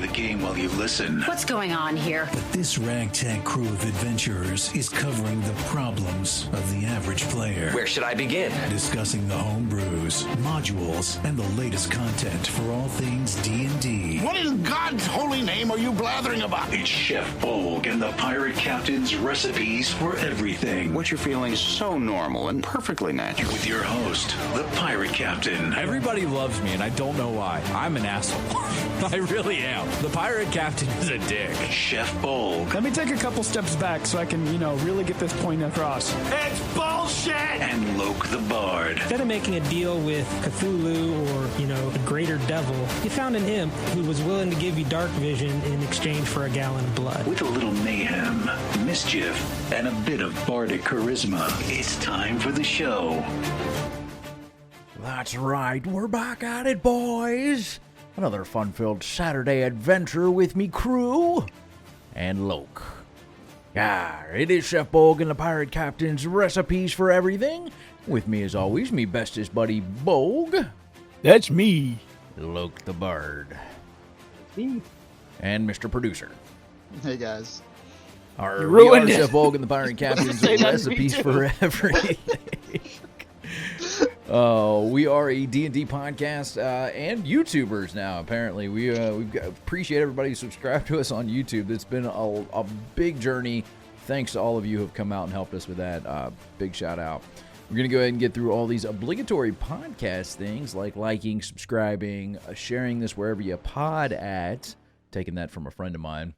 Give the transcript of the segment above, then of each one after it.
the game while you listen. What's going on here? But this ragtag crew of adventurers is covering the problems of the average player. Where should I begin? Discussing the homebrews, modules, and the latest content for all things D&D. What in God's holy name are you blathering about? It's Chef Bolggs and the Pirate Captain's recipes for everything. What you're feeling is so normal and perfectly natural. With your host, the Pirate Captain. Everybody loves me, and I don't know why. I'm an asshole. I really am. The Pirate Captain is a dick. Chef Bolggs. Let me take a couple steps back so I can, really get this point across. It's bullshit! And Loke the Bard. Instead of making a deal with Cthulhu or, the greater devil, you found an imp who was willing to give you dark vision in exchange for a gallon of blood. With a little mayhem, mischief, and a bit of bardic charisma, it's time for the show. That's right, we're back at it, boys. Another fun-filled Saturday adventure with me crew and Loke. It is Chef Bolggs and the Pirate Captain's recipes for everything. With me, as always, me bestest buddy Bolggs. That's me. Loke the Bard. Me. And Mr. Producer. Hey, guys. We are Chef Bolggs and the Pirate Captain's recipes for everything. We are a D&D podcast and YouTubers now, apparently. We appreciate everybody who subscribed to us on YouTube. It's been a big journey. Thanks to all of you who have come out and helped us with that. Big shout out. We're going to go ahead and get through all these obligatory podcast things like liking, subscribing, sharing this wherever you pod at. Taking that from a friend of mine.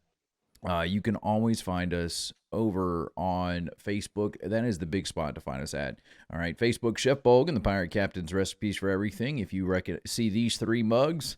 You can always find us over on Facebook. That is the big spot to find us at. All right, Facebook, Chef Bolggs and the Pirate Captain's recipes for everything. If you see these three mugs,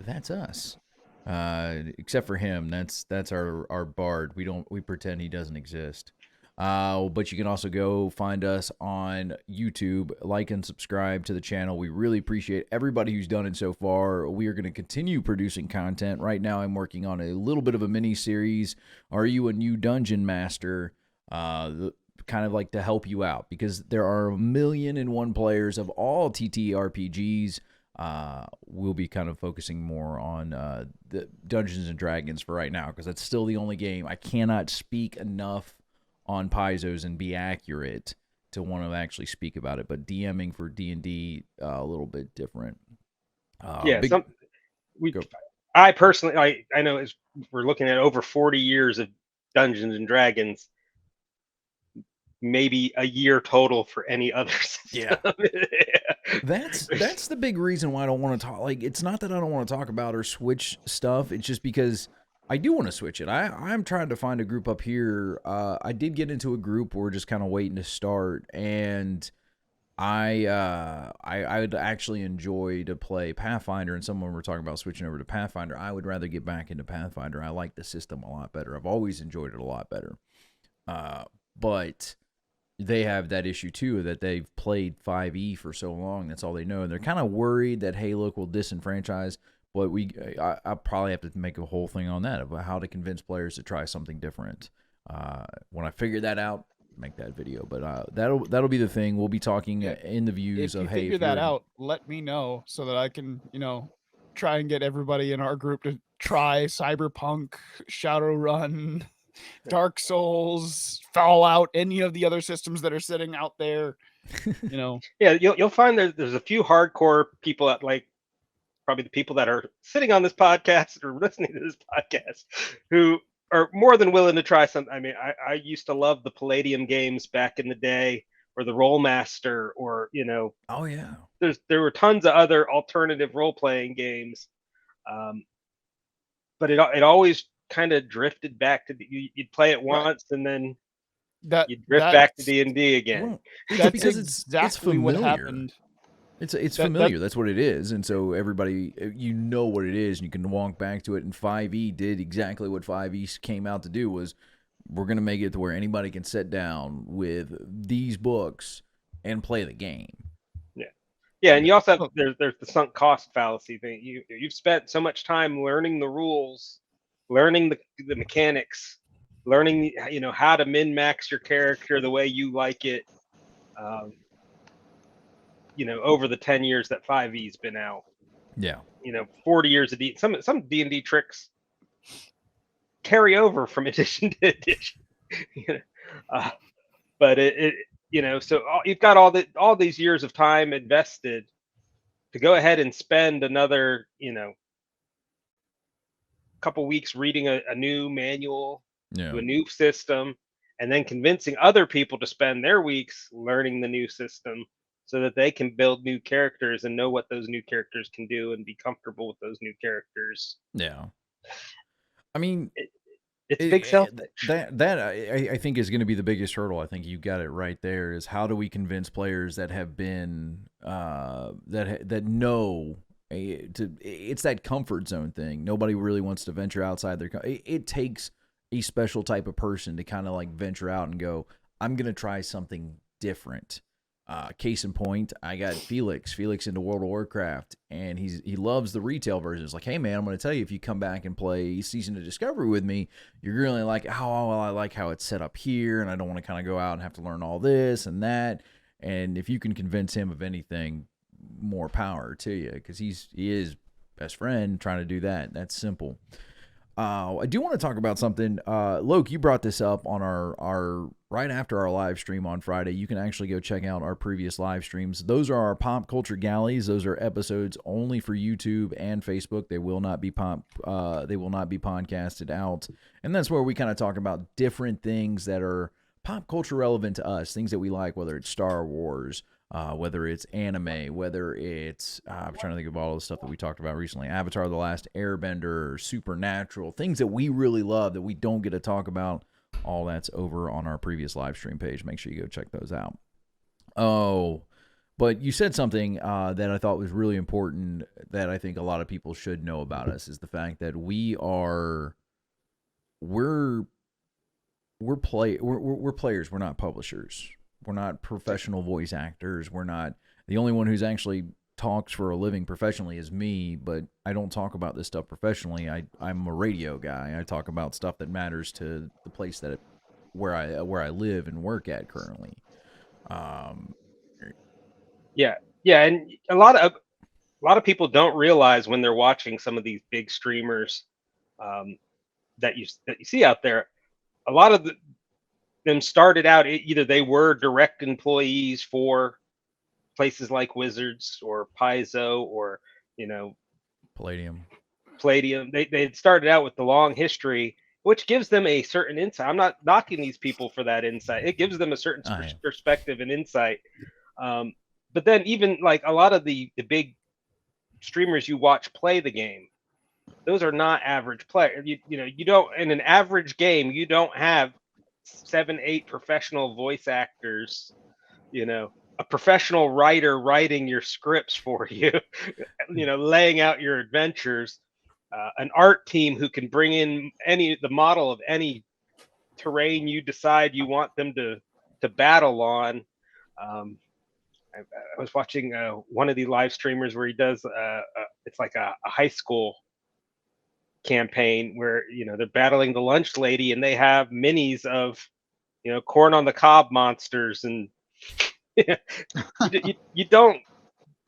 that's us. Except for him, that's our bard. We pretend he doesn't exist. But you can also go find us on YouTube, like and subscribe to the channel. We really appreciate everybody who's done it so far. We are going to continue producing content. Right now, I'm working on a little bit of a mini series. Are you a new dungeon master? Kind of like to help you out because there are 1,000,001 players of all TTRPGs. We'll be kind of focusing more on the Dungeons and Dragons for right now because that's still the only game. I cannot speak enough on Paizo's and be accurate to want to actually speak about it, but DMing for D&D a little bit different. I personally, I know we're looking at over 40 years of Dungeons and Dragons, maybe a year total for any other system. Yeah. That's the big reason why I don't want to talk. Like, it's not that I don't want to talk about or switch stuff. It's just because I do want to switch it. I'm trying to find a group up here. I did get into a group. We're just kind of waiting to start, and I would actually enjoy to play Pathfinder. And someone were talking about switching over to Pathfinder. I would rather get back into Pathfinder. I like the system a lot better. I've always enjoyed it a lot better. But they have that issue too that they've played 5e for so long. That's all they know, and they're kind of worried that hey, look, we'll disenfranchise. But I probably have to make a whole thing on that about how to convince players to try something different. When I figure that out, make that video. But that'll be the thing. We'll be talking in the views of hey. If you figure that out, let me know so that I can try and get everybody in our group to try Cyberpunk, Shadowrun, Dark Souls, Fallout, any of the other systems that are sitting out there. Yeah, you'll find there's a few hardcore people that probably the people that are sitting on this podcast or listening to this podcast who are more than willing to try something. I mean, I used to love the Palladium games back in the day, or the Rollmaster, or Oh yeah. There were tons of other alternative role-playing games, but it always kind of drifted back to you'd play it once and then you'd drift back to D&D again. That's because exactly it's familiar. what happened. It's familiar. That's what it is. And so everybody, know what it is, and you can walk back to it. And 5e did exactly what 5e came out to do, was we're going to make it to where anybody can sit down with these books and play the game. Yeah, and you also have, there's the sunk cost fallacy thing. You've spent so much time learning the rules, learning the mechanics, learning how to min-max your character the way you like it. Over the 10 years that 5e's been out. Yeah. 40 years of some D&D tricks carry over from edition to edition. But so you've got all these years of time invested to go ahead and spend another couple weeks reading a new manual to a new system, and then convincing other people to spend their weeks learning the new system so that they can build new characters and know what those new characters can do and be comfortable with those new characters. Yeah. I mean, it's big self. That I think is going to be the biggest hurdle. I think you got it right there. Is how do we convince players that have been that know it's that comfort zone thing. Nobody really wants to venture outside their. It takes a special type of person to kind of like venture out and go, I'm going to try something different. Case in point, I got Felix into World of Warcraft, and he loves the retail version. It's like, hey man, I'm going to tell you, if you come back and play Season of Discovery with me, you're really like, oh, well, I like how it's set up here, and I don't want to kind of go out and have to learn all this and that. And if you can convince him of anything, more power to you, because he is best friend trying to do that. That's simple. I do want to talk about something. Loke, you brought this up on our right after our live stream on Friday. You can actually go check out our previous live streams. Those are our pop culture galleys. Those are episodes only for YouTube and Facebook. They will not be podcasted out. And that's where we kind of talk about different things that are pop culture relevant to us, things that we like, whether it's Star Wars, whether it's anime, whether it's I'm trying to think of all the stuff that we talked about recently, Avatar: The Last Airbender, Supernatural, things that we really love that we don't get to talk about. All that's over on our previous live stream page. Make sure you go check those out. Oh, but you said something that I thought was really important that I think a lot of people should know about us, is the fact that we're players. We're not publishers. We're not professional voice actors. We're not. The only one who's actually talks for a living professionally is me, but I don't talk about this stuff professionally. I'm a radio guy. I talk about stuff that matters to the place where I live and work at currently. Yeah, and a lot of people don't realize when they're watching some of these big streamers that you see out there. A lot of them started out, either they were direct employees for places like Wizards or Paizo or Palladium. They had started out with the long history, which gives them a certain insight. I'm not knocking these people for that insight. It gives them a certain perspective and insight. But then even like a lot of the big streamers you watch play the game, those are not average players. You don't, in an average game, you don't have 7-8 professional voice actors, a professional writer writing your scripts for you, laying out your adventures, an art team who can bring in the model of any terrain you decide you want them to battle on. I was watching one of the live streamers where he does it's like a high school campaign where they're battling the lunch lady, and they have minis of corn on the cob monsters, and you don't,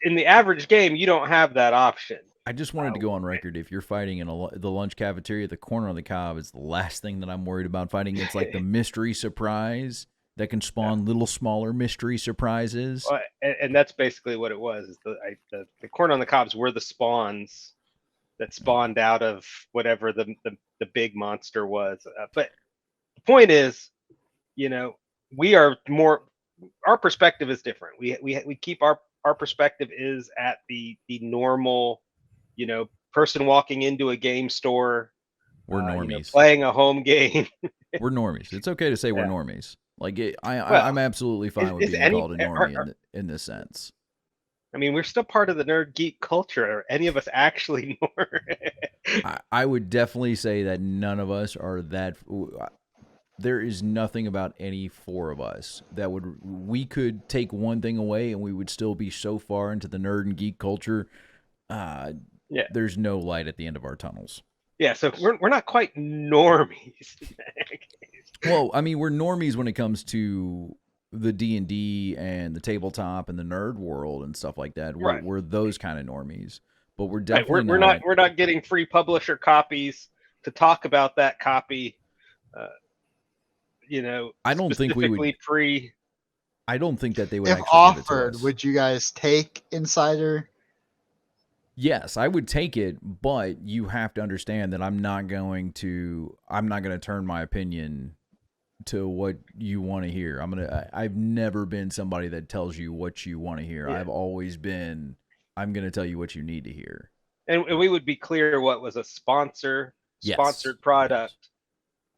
in the average game, you don't have that option. I just wanted to go on record. If you're fighting in the lunch cafeteria, the corn on the cob is the last thing that I'm worried about fighting. It's like the mystery surprise that can spawn little smaller mystery surprises. Well, and that's basically what it was. The corn on the cobs were the spawns that spawned out of whatever the big monster was. But the point is, we are more. Our perspective is different. We keep our perspective is at the normal, person walking into a game store. We're normies. Playing a home game. We're normies. It's okay to say we're normies. Like I'm absolutely fine with being called a normie in this sense. I mean, we're still part of the nerd geek culture. Are any of us actually more? I would definitely say that none of us are that. There is nothing about any four of us that we could take one thing away and we would still be so far into the nerd and geek culture. There's no light at the end of our tunnels. Yeah, so we're not quite normies. Well, I mean, we're normies when it comes to the D&D and the tabletop and the nerd world and stuff like that. We're those kind of normies. but we're Right, definitely we're not getting free publisher copies to talk about that copy. I don't think we would. Specifically free. I don't think that they would If actually give it to offered, us. would you guys take Insider? Yes, I would take it, but you have to understand that I'm not going to turn my opinion to what you want to hear. I've never been somebody that tells you what you want to hear. Yeah. I've always been, I'm going to tell you what you need to hear. And we would be clear what was a sponsored Yes. product,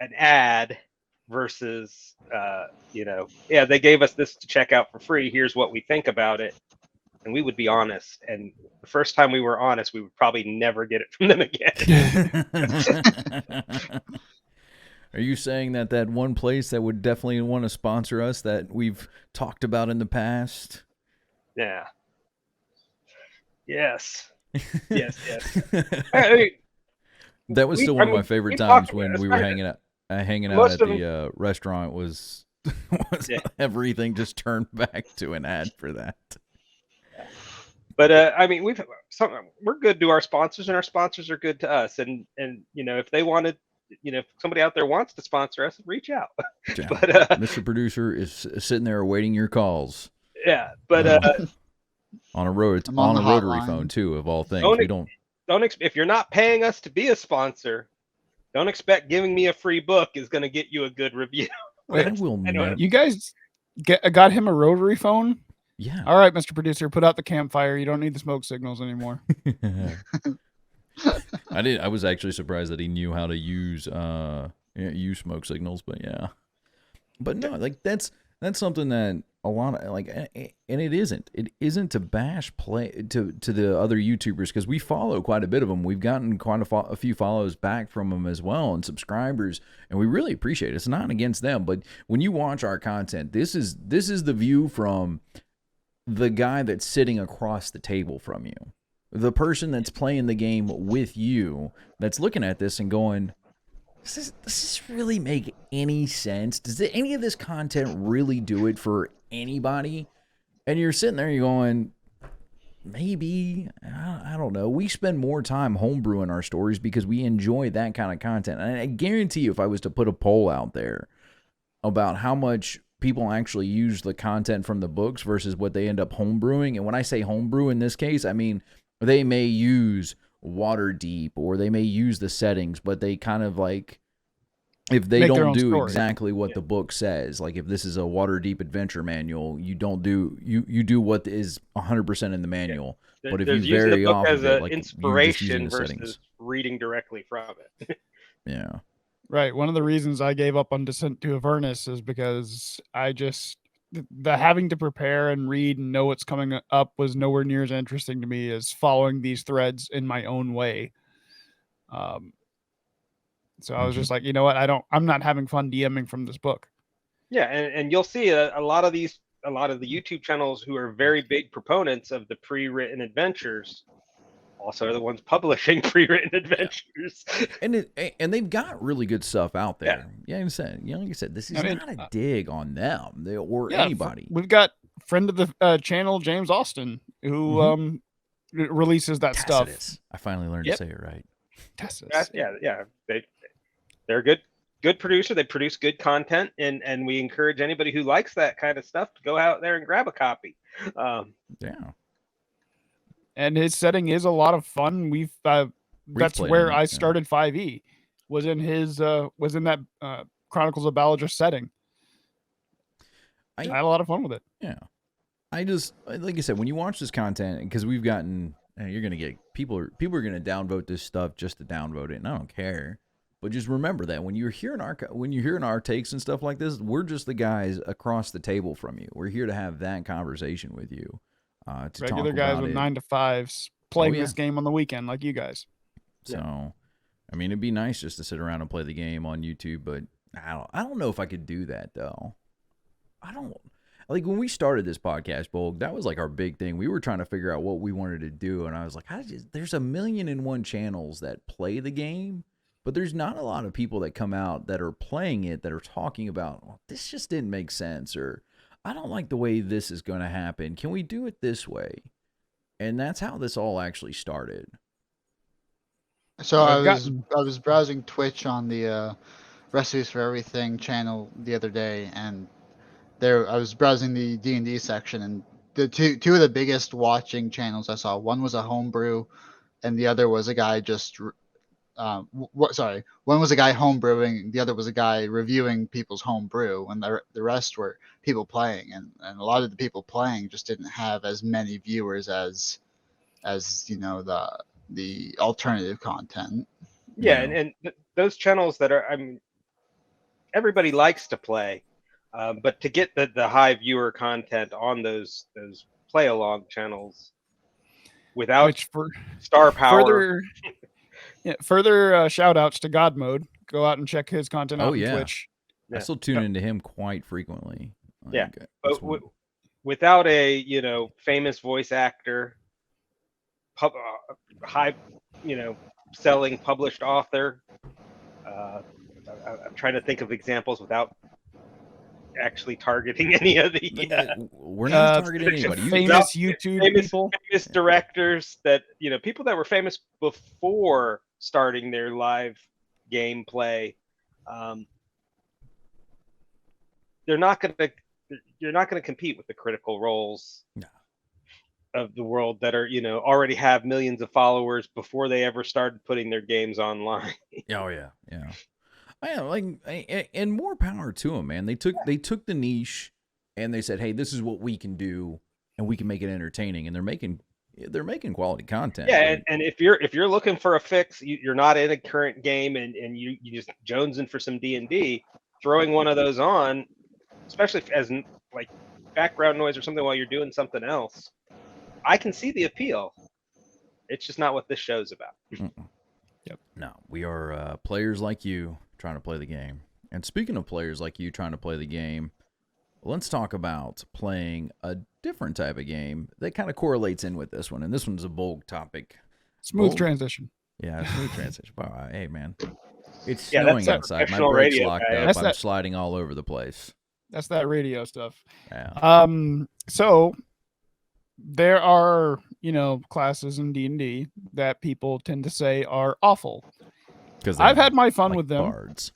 an ad versus, they gave us this to check out for free. Here's what we think about it. And we would be honest. And the first time we were honest, we would probably never get it from them again. Are you saying that one place that would definitely want to sponsor us that we've talked about in the past? Yeah. Yes. Yes. I mean, that was still one of my favorite times when we were hanging out at the restaurant was everything just turned back to an ad for that. But I mean, we're good to our sponsors, and our sponsors are good to us. And if they wanted, if somebody out there wants to sponsor us, reach out. Yeah. But Mr. Producer is sitting there awaiting your calls. Yeah, but on a rotary phone too, of all things. If you're not paying us to be a sponsor, don't expect giving me a free book is going to get you a good review. You guys got him a rotary phone? Yeah. All right, Mr. Producer, put out the campfire. You don't need the smoke signals anymore. I was actually surprised that he knew how to use smoke signals, but yeah. But no, like that's something that a lot of and it isn't to bash to the other YouTubers, because we follow quite a bit of them. We've gotten quite a few follows back from them as well, and subscribers, and we really appreciate it. It's not against them, but when you watch our content, this is the view from the guy that's sitting across the table from you, the person that's playing the game with you, that's looking at this and going, does this really make any sense? Does any of this content really do it for anybody? And you're sitting there, you're going, maybe, I don't know. We spend more time homebrewing our stories because we enjoy that kind of content. And I guarantee you, if I was to put a poll out there about how much people actually use the content from the books versus what they end up homebrewing, and when I say homebrew in this case, I mean they may use Waterdeep or they may use the settings, but they kind of like, if they don't do exactly what the book says, like if this is a Waterdeep adventure manual, you don't do you do what is 100% in the manual. Yeah. But if you vary off of it, like inspiration versus reading directly from it. Yeah. Right. One of the reasons I gave up on Descent to Avernus is because the having to prepare and read and know what's coming up was nowhere near as interesting to me as following these threads in my own way. So I was just like, you know what? I'm not having fun DMing from this book. Yeah. And you'll see a lot of the YouTube channels who are very big proponents of the pre-written adventures also are the ones publishing pre-written adventures. And they've got really good stuff out there. Yeah, like I said, this is not a dig on them or anybody. We've got friend of the channel, James Austin, who releases that stuff. I finally learned to say it right. Yeah. They're a good producer. They produce good content, and we encourage anybody who likes that kind of stuff to go out there and grab a copy. And his setting is a lot of fun. That's where I started 5e. Was in that Chronicles of Baldur setting. I had a lot of fun with it. Yeah. I just, like I said, when you watch this content, because we've gotten, you're gonna get people are gonna downvote this stuff just to downvote it, and I don't care. But just remember that when you're hearing our takes and stuff like this, we're just the guys across the table from you. We're here to have that conversation with you. To regular guys with 9 to 5s playing this game on the weekend like you guys. So, I mean, it'd be nice just to sit around and play the game on YouTube, but I don't know if I could do that though. I don't like when we started this podcast, Bolggs, that was like our big thing. We were trying to figure out what we wanted to do, and I was like, there's 1,000,001 channels that play the game, but there's not a lot of people that come out that are playing it that are talking about, well, this just didn't make sense, or I don't like the way this is going to happen. Can we do it this way? And that's how this all actually started. So I've I was browsing Twitch on the Recipes for Everything channel the other day, and there I was browsing the D&D section, and the two of the biggest watching channels I saw, one was a homebrew, and the other was a guy just one was a guy homebrewing, the other was a guy reviewing people's homebrew, and the rest were people playing, and a lot of the people playing just didn't have as many viewers as the alternative content. Yeah, and those channels that are, I mean, everybody likes to play, but to get the high viewer content on those play along channels without star power. Further shout outs to God Mode. Go out and check his content out on Twitch. I still tune into him quite frequently. But without a famous voice actor, high selling published author. I'm trying to think of examples without actually targeting any of the. We're not targeting anybody. Famous YouTube people, famous directors that people that were famous before starting their live gameplay. You're not going to compete with the Critical Roles of the world that are already have millions of followers before they ever started putting their games online. Oh yeah. And more power to them, man. They took the niche and they said, hey, this is what we can do, and we can make it entertaining, and they're making quality content. Yeah, and if you're looking for a fix, you're not in a current game, and you just jonesing for some D&D, throwing one of those on, especially as like background noise or something while you're doing something else, I can see the appeal. It's just not what this show's about. Yep. No, we are players like you trying to play the game. And speaking of players like you trying to play the game, let's talk about playing a different type of game that kind of correlates in with this one. And this one's a Bolggs topic. Smooth transition. Yeah, smooth transition. Wow, hey, man. It's snowing outside. My brake's locked up. I'm sliding all over the place. That's that radio stuff. Yeah. So there are, classes in D&D that people tend to say are awful. Because I've had my fun with them. Bards.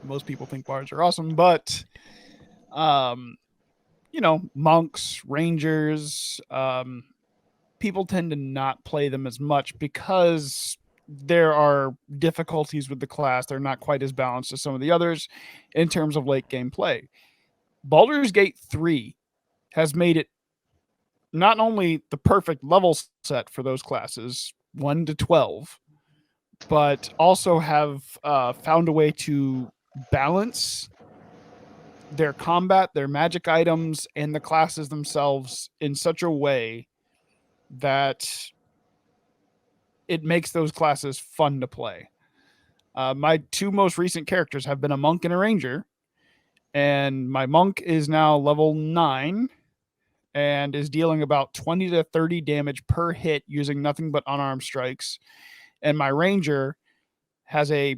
Most people think bards are awesome, but monks, rangers, people tend to not play them as much because there are difficulties with the class. They're not quite as balanced as some of the others in terms of late game play. Baldur's Gate 3 has made it not only the perfect level set for those classes, 1 to 12, but also have found a way to balance their combat, their magic items, and the classes themselves in such a way that it makes those classes fun to play. My two most recent characters have been a monk and a ranger, and my monk is now level 9 and is dealing about 20 to 30 damage per hit using nothing but unarmed strikes. And my ranger has a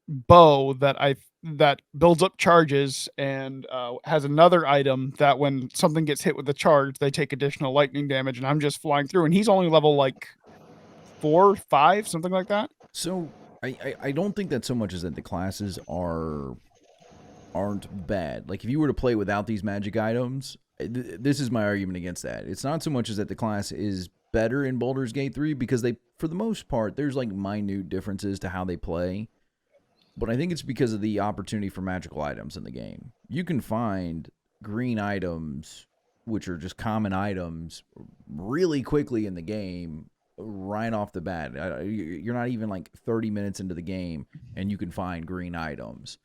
bow that builds up charges and has another item that when something gets hit with the charge, they take additional lightning damage, and I'm just flying through, and he's only level like 4, 5, something like that. So I don't think that so much as that the classes aren't bad. Like if you were to play without these magic items, this is my argument against that. It's not so much as that the class is better in Baldur's Gate 3 because they, for the most part, there's like minute differences to how they play. But I think it's because of the opportunity for magical items in the game. You can find green items, which are just common items, really quickly in the game, right off the bat. You're not even like 30 minutes into the game, and you can find green items.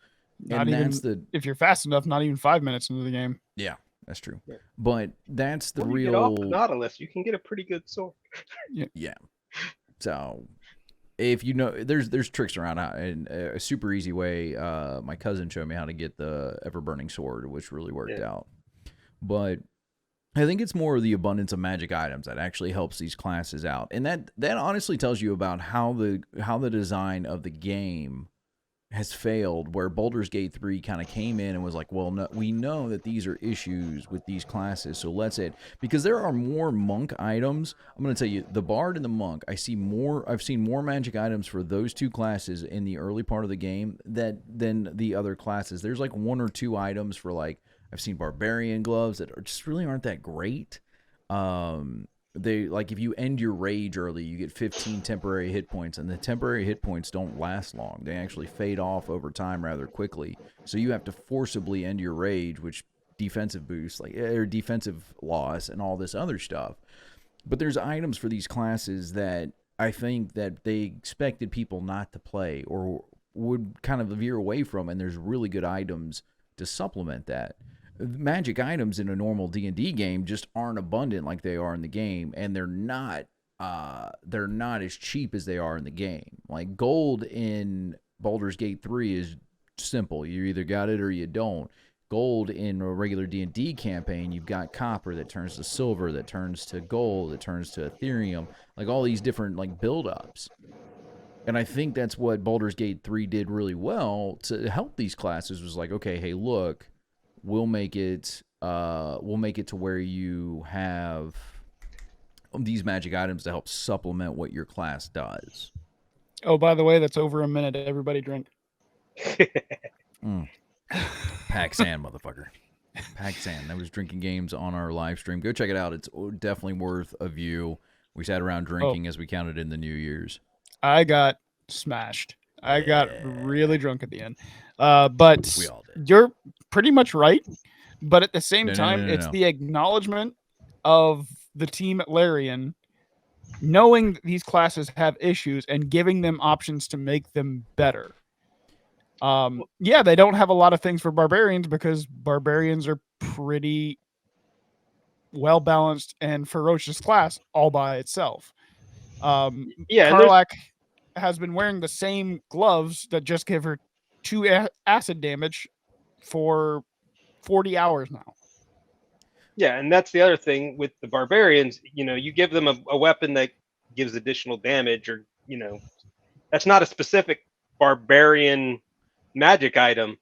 If you're fast enough, not even 5 minutes into the game. Yeah, that's true. Yeah. But that's the real. You get off the Nautilus, you can get a pretty good sword. Yeah. So, if you know, there's tricks around, and a super easy way. My cousin showed me how to get the ever-burning sword, which really worked out. But I think it's more of the abundance of magic items that actually helps these classes out, and that honestly tells you about how the design of the game has failed, where Baldur's Gate 3 kind of came in and was like, well, no, we know that these are issues with these classes, so let's it. Because there are more monk items. I'm going to tell you, the bard and the monk, I've seen more magic items for those two classes in the early part of the game than the other classes. There's like 1 or 2 items for, like, I've seen barbarian gloves that really aren't that great. They, like, if you end your rage early, you get 15 temporary hit points, and the temporary hit points don't last long. They actually fade off over time rather quickly. So you have to forcibly end your rage, which defensive boosts, like, or defensive loss and all this other stuff. But there's items for these classes that I think that they expected people not to play or would kind of veer away from, and there's really good items to supplement that. Magic items in a normal D&D game just aren't abundant like they are in the game, and they're not as cheap as they are in the game. Like, gold in Baldur's Gate 3 is simple. You either got it or you don't. Gold in a regular D&D campaign, you've got copper that turns to silver, that turns to gold, that turns to Ethereum, like all these different, like, build-ups. And I think that's what Baldur's Gate 3 did really well to help these classes, was like, okay, hey, look, we'll make it to where you have these magic items to help supplement what your class does. Oh, by the way, that's over a minute. Everybody drink. Pack sand, motherfucker. Pack sand. I was drinking games on our live stream. Go check it out. It's definitely worth a view. We sat around drinking as we counted in the New Year's. I got smashed. I got really drunk at the end. But We all did. You're pretty much right. But at the same time, No. it's the acknowledgement of the team at Larian knowing that these classes have issues and giving them options to make them better. Yeah, they don't have a lot of things for barbarians because barbarians are pretty well-balanced and ferocious class all by itself. Karlak has been wearing the same gloves that just give her 2 acid damage for 40 hours now. Yeah, and that's the other thing with the barbarians. You know, you give them a weapon that gives additional damage, or, you know, that's not a specific barbarian magic item.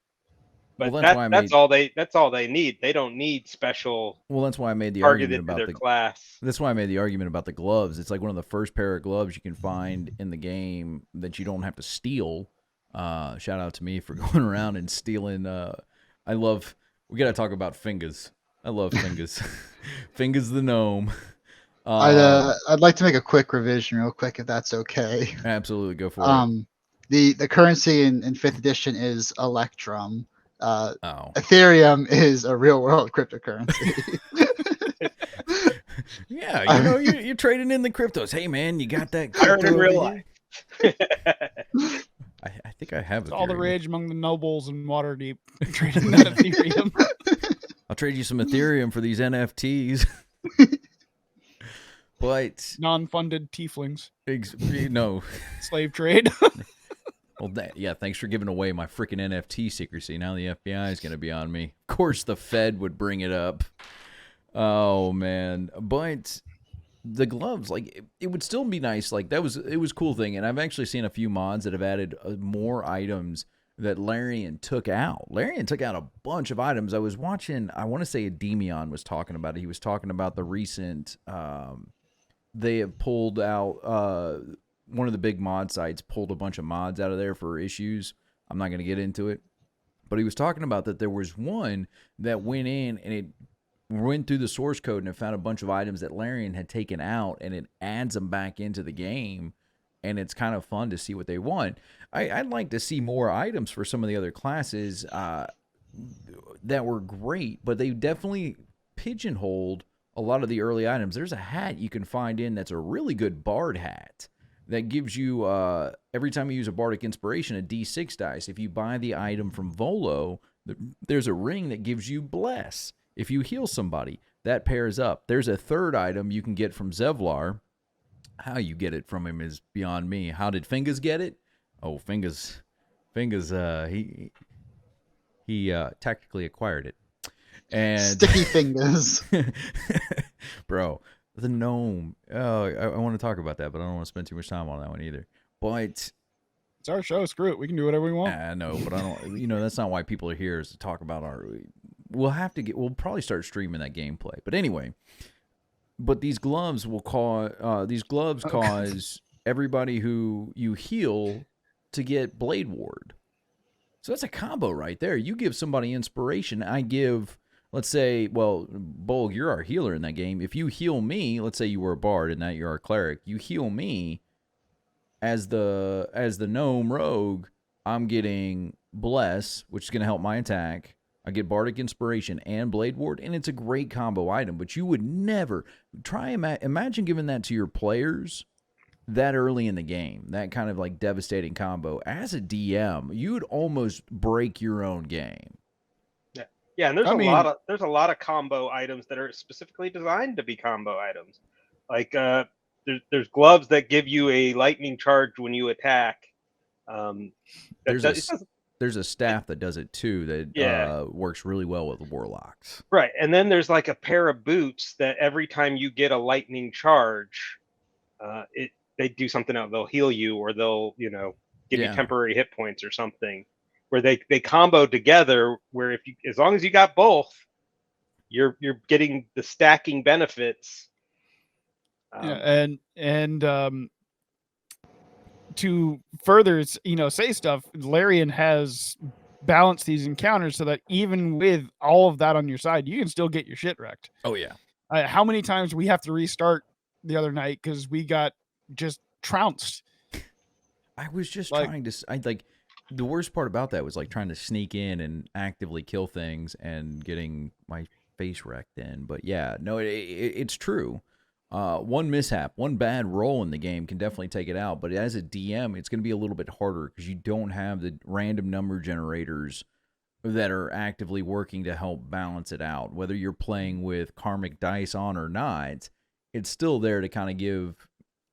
But Well, that's all they need. They don't need special. Well, that's why I made the targeted argument about to their the class. That's why I made the argument about the gloves. It's like one of the first pair of gloves you can find in the game that you don't have to steal. Shout out to me for going around and stealing. We got to talk about Fingers. I love Fingers. Fingers the gnome. I'd like to make a quick revision real quick, if that's okay. Absolutely, go for it. The currency in 5th edition is Electrum. Oh. Ethereum is a real world cryptocurrency. Yeah, you know, you're trading in the cryptos. Hey, man, you got that Iron crypto in real over life. here? I think I have It's Ethereum. all the rage among the nobles in Waterdeep trading that Ethereum. I'll trade you some Ethereum for these NFTs. But Non-funded tieflings. no. Slave trade. Well, yeah, thanks for giving away my freaking NFT secrecy. Now the FBI is going to be on me. Of course, the Fed would bring it up. Oh, man. But the gloves, like, it would still be nice. Like, it was a cool thing. And I've actually seen a few mods that have added more items that Larian took out. Larian took out a bunch of items. I was watching, I want to say Demion was talking about it. He was talking about the recent, they have pulled out, one of the big mod sites pulled a bunch of mods out of there for issues. I'm not going to get into it. But he was talking about that there was one that went in and it went through the source code and it found a bunch of items that Larian had taken out, and it adds them back into the game. And it's kind of fun to see what they want. I'd like to see more items for some of the other classes that were great, but they definitely pigeonholed a lot of the early items. There's a hat you can find in that's a really good bard hat that gives you, every time you use a bardic inspiration, a d6 dice. If you buy the item from Volo, there's a ring that gives you bless. If you heal somebody, that pairs up. There's a third item you can get from Zevlar. How you get it from him is beyond me. How did Fingers get it? Oh, Fingers, he tactically acquired it. And Sticky fingers. Bro, the gnome. Oh, I want to talk about that, but I don't want to spend too much time on that one either. But It's our show. Screw it. We can do whatever we want. I know, but I don't. You know, that's not why people are here. Is to talk about our. We'll probably start streaming that gameplay. But anyway, but these gloves will cause. Cause everybody who you heal to get Blade Ward. So that's a combo right there. You give somebody inspiration. I give. Let's say, well, Bolg, you're our healer in that game. If you heal me, let's say you were a bard and that you're our cleric. You heal me. As the gnome rogue, I'm getting Bless, which is going to help my attack. I get Bardic Inspiration and Blade Ward, and it's a great combo item. But you would never imagine giving that to your players that early in the game. That kind of like devastating combo. As a DM, you would almost break your own game. Yeah, and there's a lot of combo items that are specifically designed to be combo items. Like there's gloves that give you a lightning charge when you attack. There's a staff that does it too that works really well with warlocks. Right, and then there's like a pair of boots that every time you get a lightning charge, they do something else. They'll heal you, or they'll give you temporary hit points or something. Where they combo together. Where as long as you got both, you're getting the stacking benefits. And to further, say stuff, Larian has balanced these encounters so that even with all of that on your side, you can still get your shit wrecked. Oh yeah. How many times we have to restart the other night because we got just trounced? I was just trying to. The worst part about that was like trying to sneak in and actively kill things and getting my face wrecked in. But yeah, no, it's true. One mishap, one bad roll in the game can definitely take it out. But as a DM, it's going to be a little bit harder because you don't have the random number generators that are actively working to help balance it out. Whether you're playing with karmic dice on or not, it's still there to kind of give.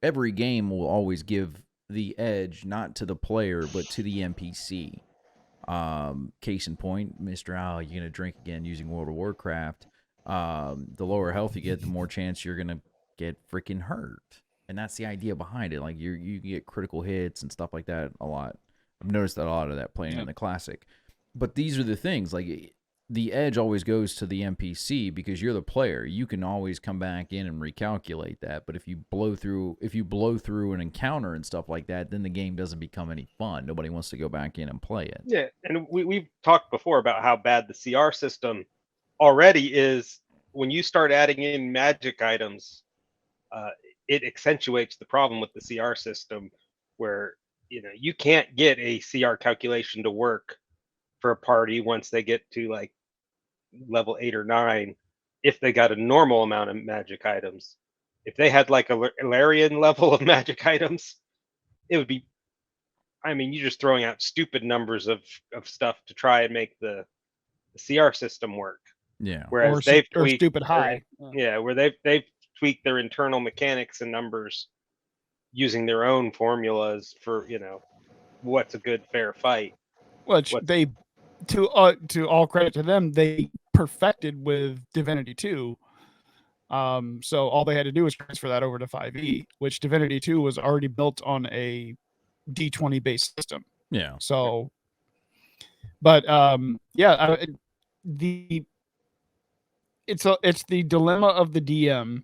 Every game will always give the edge, not to the player, but to the NPC. Case in point, Mr. Al, you're going to drink again using World of Warcraft. The lower health you get, the more chance you're going to get freaking hurt. And that's the idea behind it. Like you get critical hits and stuff like that a lot. I've noticed that a lot of that playing in the classic. But these are the things, like the edge always goes to the NPC because you're the player. You can always come back in and recalculate that. But if you blow through an encounter and stuff like that, then the game doesn't become any fun. Nobody wants to go back in and play it. Yeah, and we've talked before about how bad the CR system already is. When you start adding in magic items, it accentuates the problem with the CR system, where you can't get a CR calculation to work for a party once they get to like level 8 or 9 if they got a normal amount of magic items. If they had like a Larian level of magic items, it would be, you're just throwing out stupid numbers of stuff to try and make the CR system work. Yeah. Whereas they've tweaked, stupid high. Where they've tweaked their internal mechanics and numbers using their own formulas for, what's a good fair fight. Which they, to all credit to them, they perfected with Divinity 2. So all they had to do was transfer that over to 5e, which Divinity 2 was already built on a D20 based system. Yeah. So, but it's the dilemma of the DM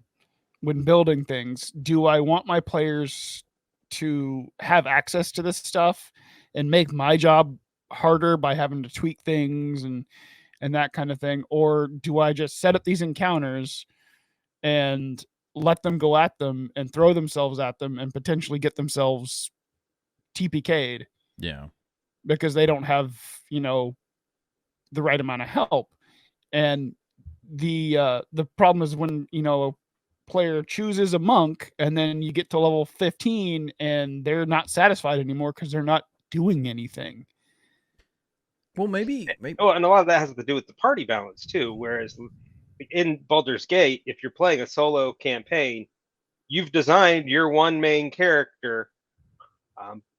when building things. Do I want my players to have access to this stuff and make my job harder by having to tweak things and that kind of thing, or do I just set up these encounters and let them go at them and throw themselves at them and potentially get themselves TPK'd? Yeah, because they don't have the right amount of help. And the problem is when a player chooses a monk and then you get to level 15 and they're not satisfied anymore because they're not doing anything. Well, maybe. Oh, and a lot of that has to do with the party balance too. Whereas in Baldur's Gate, if you're playing a solo campaign, you've designed your one main character,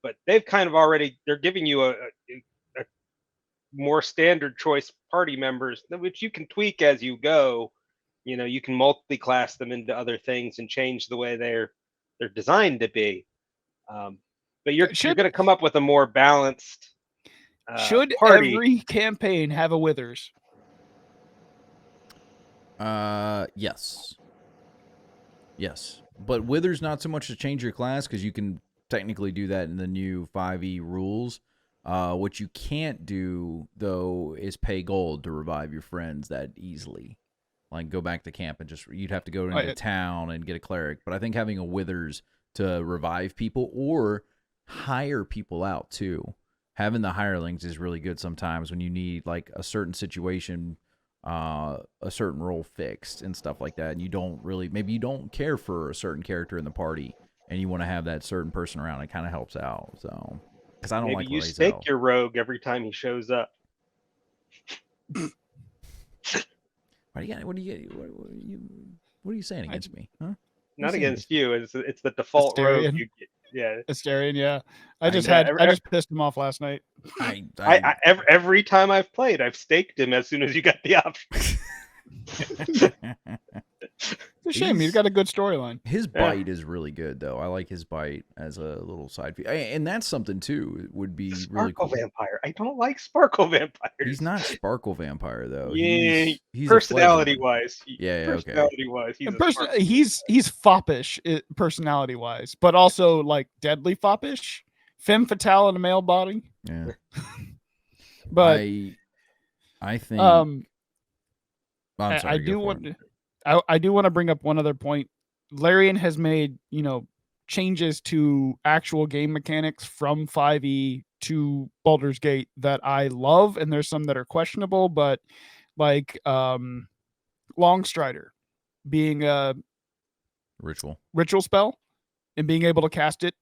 but they've kind of they're giving you a more standard choice party members, which you can tweak as you go. You can multi-class them into other things and change the way they're designed to be. But you're going to come up with a more balanced should party. every campaign have a Withers? Yes. Yes. But Wither's not so much to change your class, because you can technically do that in the new 5e rules. What you can't do, though, is pay gold to revive your friends that easily. Like, go back to camp and you'd have to go into town and get a cleric. But I think having a Withers to revive people or hire people out, too. Having the hirelings is really good sometimes when you need, like, a certain situation, a certain role fixed and stuff like that. And you don't really, maybe you don't care for a certain character in the party and you want to have that certain person around. It kind of helps out, so. Because I don't Maybe like you stake your rogue every time he shows up. What are you saying against me? Huh? Not against you. It's the default rogue you get. Yeah, Astarion. Yeah, I just pissed him off last night. Every time I've played, I've staked him as soon as you got the option. It's a shame. He's got a good storyline. His bite is really good, though. I like his bite as a little side feature. And that's something, too. It would be really cool. Sparkle Vampire. I don't like Sparkle Vampires. He's not Sparkle Vampire, though. Yeah, he's personality-wise. Yeah, personality-wise. He's foppish, personality-wise, but also, like, deadly foppish. Femme fatale in a male body. Yeah. But I think... I do want to bring up one other point. Larian has made, changes to actual game mechanics from 5e to Baldur's Gate that I love, and there's some that are questionable, but like Longstrider being a ritual spell and being able to cast it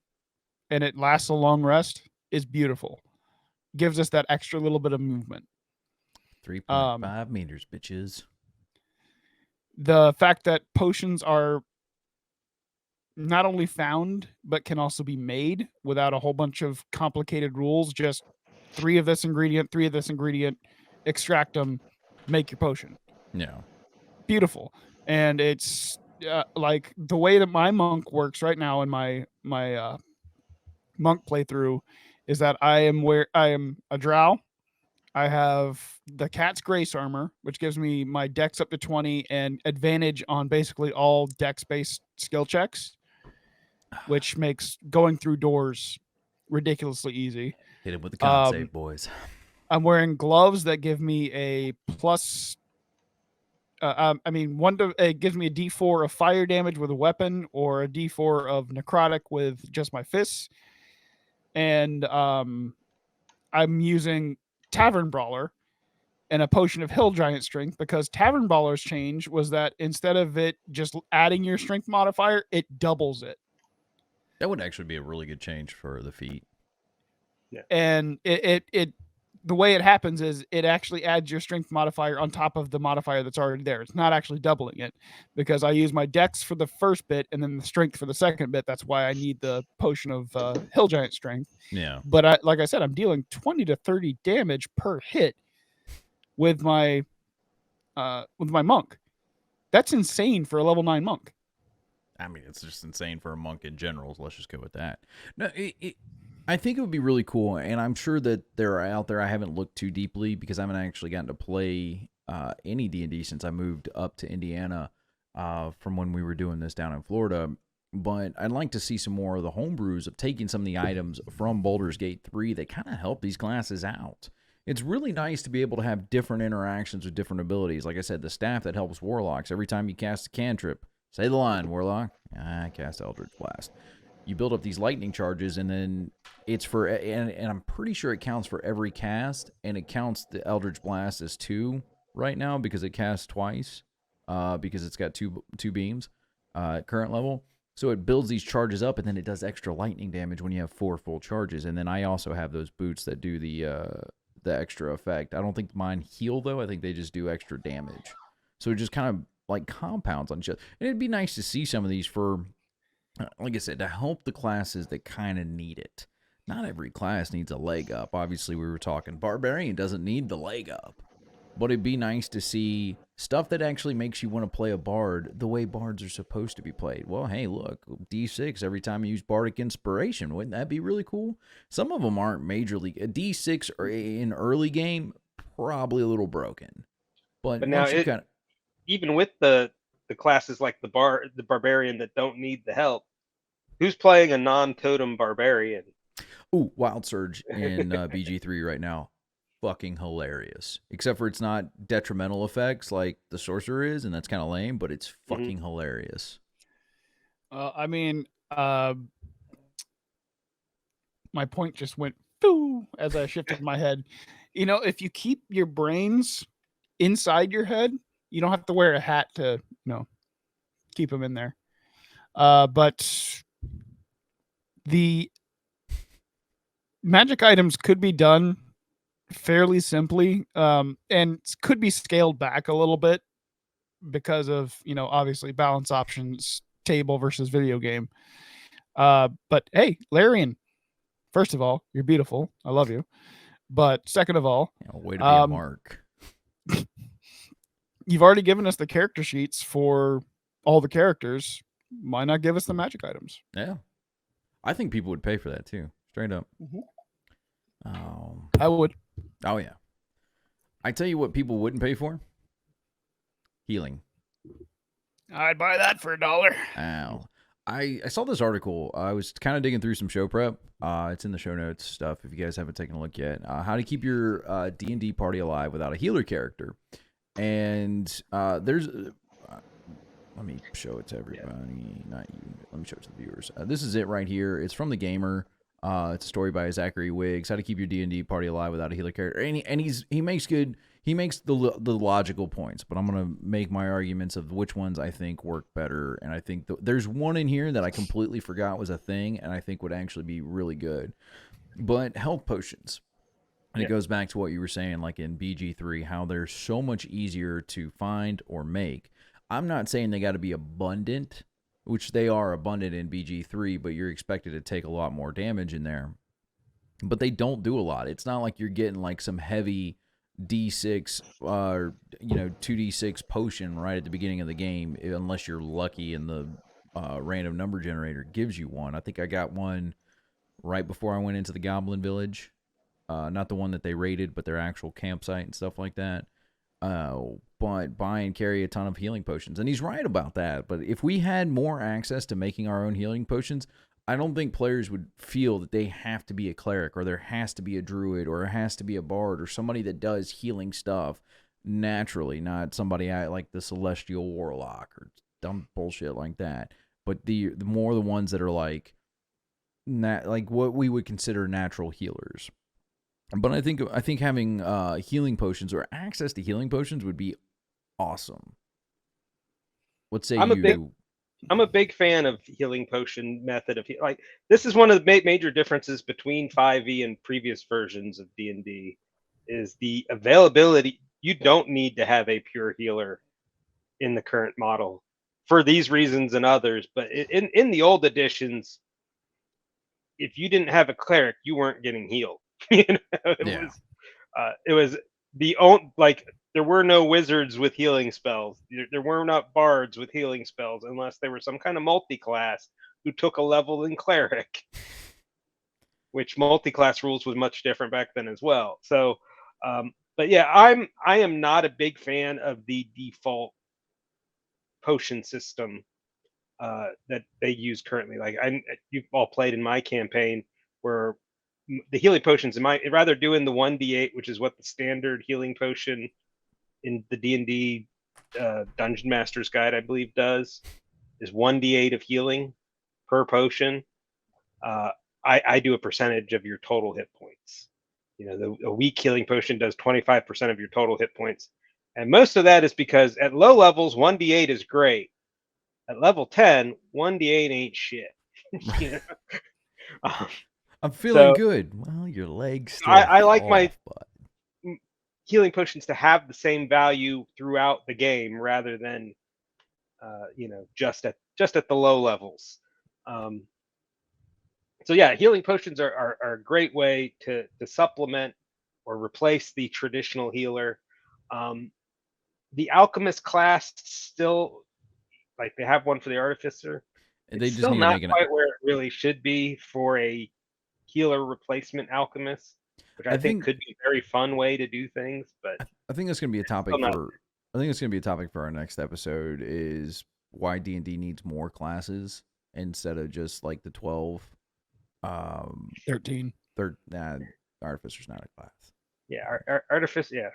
and it lasts a long rest is beautiful. Gives us that extra little bit of movement. 3.5 meters, bitches. The fact that potions are not only found, but can also be made without a whole bunch of complicated rules. Just 3 of this ingredient, extract them, make your potion. Yeah. Beautiful. And it's like the way that my monk works right now in my monk playthrough is that I am a drow. I have the Cat's Grace armor, which gives me my dex up to 20 and advantage on basically all dex-based skill checks, which makes going through doors ridiculously easy. Hit it with the con save, boys. I'm wearing gloves that give me a plus... it gives me a D4 of fire damage with a weapon or a D4 of necrotic with just my fists. And I'm using Tavern Brawler and a potion of Hill Giant Strength, because Tavern Brawler's change was that instead of it just adding your strength modifier, it doubles it. That would actually be a really good change for the feat. Yeah. And it the way it happens is it actually adds your strength modifier on top of the modifier that's already there. It's not actually doubling it, because I use my dex for the first bit and then the strength for the second bit. That's why I need the potion of Hill Giant Strength. Yeah. But like I said, I'm dealing 20 to 30 damage per hit with my monk. That's insane for a level 9 monk. I mean, it's just insane for a monk in general. So let's just go with that. No, I think it would be really cool, and I'm sure that they're out there. I haven't looked too deeply because I haven't actually gotten to play any D&D since I moved up to Indiana from when we were doing this down in Florida. But I'd like to see some more of the homebrews of taking some of the items from Baldur's Gate 3 that kind of help these classes out. It's really nice to be able to have different interactions with different abilities. Like I said, the staff that helps warlocks. Every time you cast a cantrip, say the line, warlock. I cast Eldritch Blast. You build up these lightning charges, and then it's for, and I'm pretty sure it counts for every cast, and it counts the Eldritch Blast as 2 right now because it casts twice, because it's got two beams at current level. So it builds these charges up, and then it does extra lightning damage when you have 4 full charges. And then I also have those boots that do the extra effect. I don't think mine heal, though. I think they just do extra damage. So it just kind of like compounds on each other. And it'd be nice to see some of these for, like I said, to help the classes that kind of need it. Not every class needs a leg up. Obviously, we were talking Barbarian doesn't need the leg up. But it'd be nice to see Stuff that actually makes you want to play a bard the way bards are supposed to be played. Well, hey, look, D6 every time you use bardic inspiration. Wouldn't that be really cool? Some of them aren't majorly. A D6 or in early game, probably a little broken. But now once you kind of, even with the classes like the barbarian that don't need the help, who's playing a non-totem barbarian? ooh, Wild Surge in BG3 right now. Fucking hilarious. Except for it's not detrimental effects like the sorcerer is, and that's kind of lame, but it's fucking hilarious. I mean, my point just went foo as I shifted my head. You know, if you keep your brains inside your head, you don't have to wear a hat to, keep them in there. But the magic items could be done fairly simply, and could be scaled back a little bit because of, obviously balance options, table versus video game. But hey, Larian, first of all, you're beautiful. I love you. But second of all, way to be a mark. You've already given us the character sheets for all the characters. Why not give us the magic items? Yeah. I think people would pay for that too. Straight up. I would. Oh, yeah. I tell you what people wouldn't pay for. Healing. I'd buy that for $1. Ow. I saw this article. I was kind of digging through some show prep. It's in the show notes stuff if you guys haven't taken a look yet. How to keep your D&D party alive without a healer character. And there's... let me show it to everybody. Not you. Let me show it to the viewers. This is it right here. It's from The Gamer. It's a story by Zachary Wiggs. How to keep your D&D party alive without a healer character. And he makes the logical points, but I'm gonna make my arguments of which ones I think work better. And I think there's one in here that I completely forgot was a thing, and I think would actually be really good. But health potions. And it goes back to what you were saying, like in BG3, how they're so much easier to find or make. I'm not saying they got to be abundant, which they are abundant in BG3, but you're expected to take a lot more damage in there. But they don't do a lot. It's not like you're getting like some heavy D6 or 2D6 potion right at the beginning of the game, unless you're lucky and the random number generator gives you one. I think I got one right before I went into the Goblin Village. Not the one that they raided, but their actual campsite and stuff like that. But buy and carry a ton of healing potions. And he's right about that. But if we had more access to making our own healing potions, I don't think players would feel that they have to be a cleric, or there has to be a druid, or there has to be a bard, or somebody that does healing stuff naturally, not somebody like the celestial warlock or dumb bullshit like that. But the more the ones that are like what we would consider natural healers. But I think having healing potions or access to healing potions would be awesome. What say you? I'm a big fan of healing potion method of this is one of the major differences between 5e and previous versions of D&D is the availability. You don't need to have a pure healer in the current model for these reasons and others. But in the old editions, if you didn't have a cleric, you weren't getting healed. It was the own there were no wizards with healing spells. There were not bards with healing spells unless they were some kind of multi-class who took a level in cleric, which multi-class rules was much different back then as well. So, but yeah, I am not a big fan of the default potion system that they use currently. You've all played in my campaign where the healing potions rather doing the 1d8, which is what the standard healing potion in the D&D Dungeon Master's Guide, I believe, does, is 1d8 of healing per potion. I do a percentage of your total hit points. A weak healing potion does 25% of your total hit points. And most of that is because at low levels, 1d8 is great. At level 10, 1d8 ain't shit. I'm feeling good. Well, your legs still I like off, my but healing potions to have the same value throughout the game rather than just at the low levels. So yeah, healing potions are a great way to supplement or replace the traditional healer. the alchemist class still, like they have one for the artificer. They It's just still need to not make an. quite where it really should be for a healer replacement alchemist, which I think could be a very fun way to do things. But I think that's going to be a topic still not- for. I think it's going to be a topic for our next episode. Is why D&D needs more classes instead of just like the 12. 13. Artificer's not a class. Yeah, artificer. Yeah,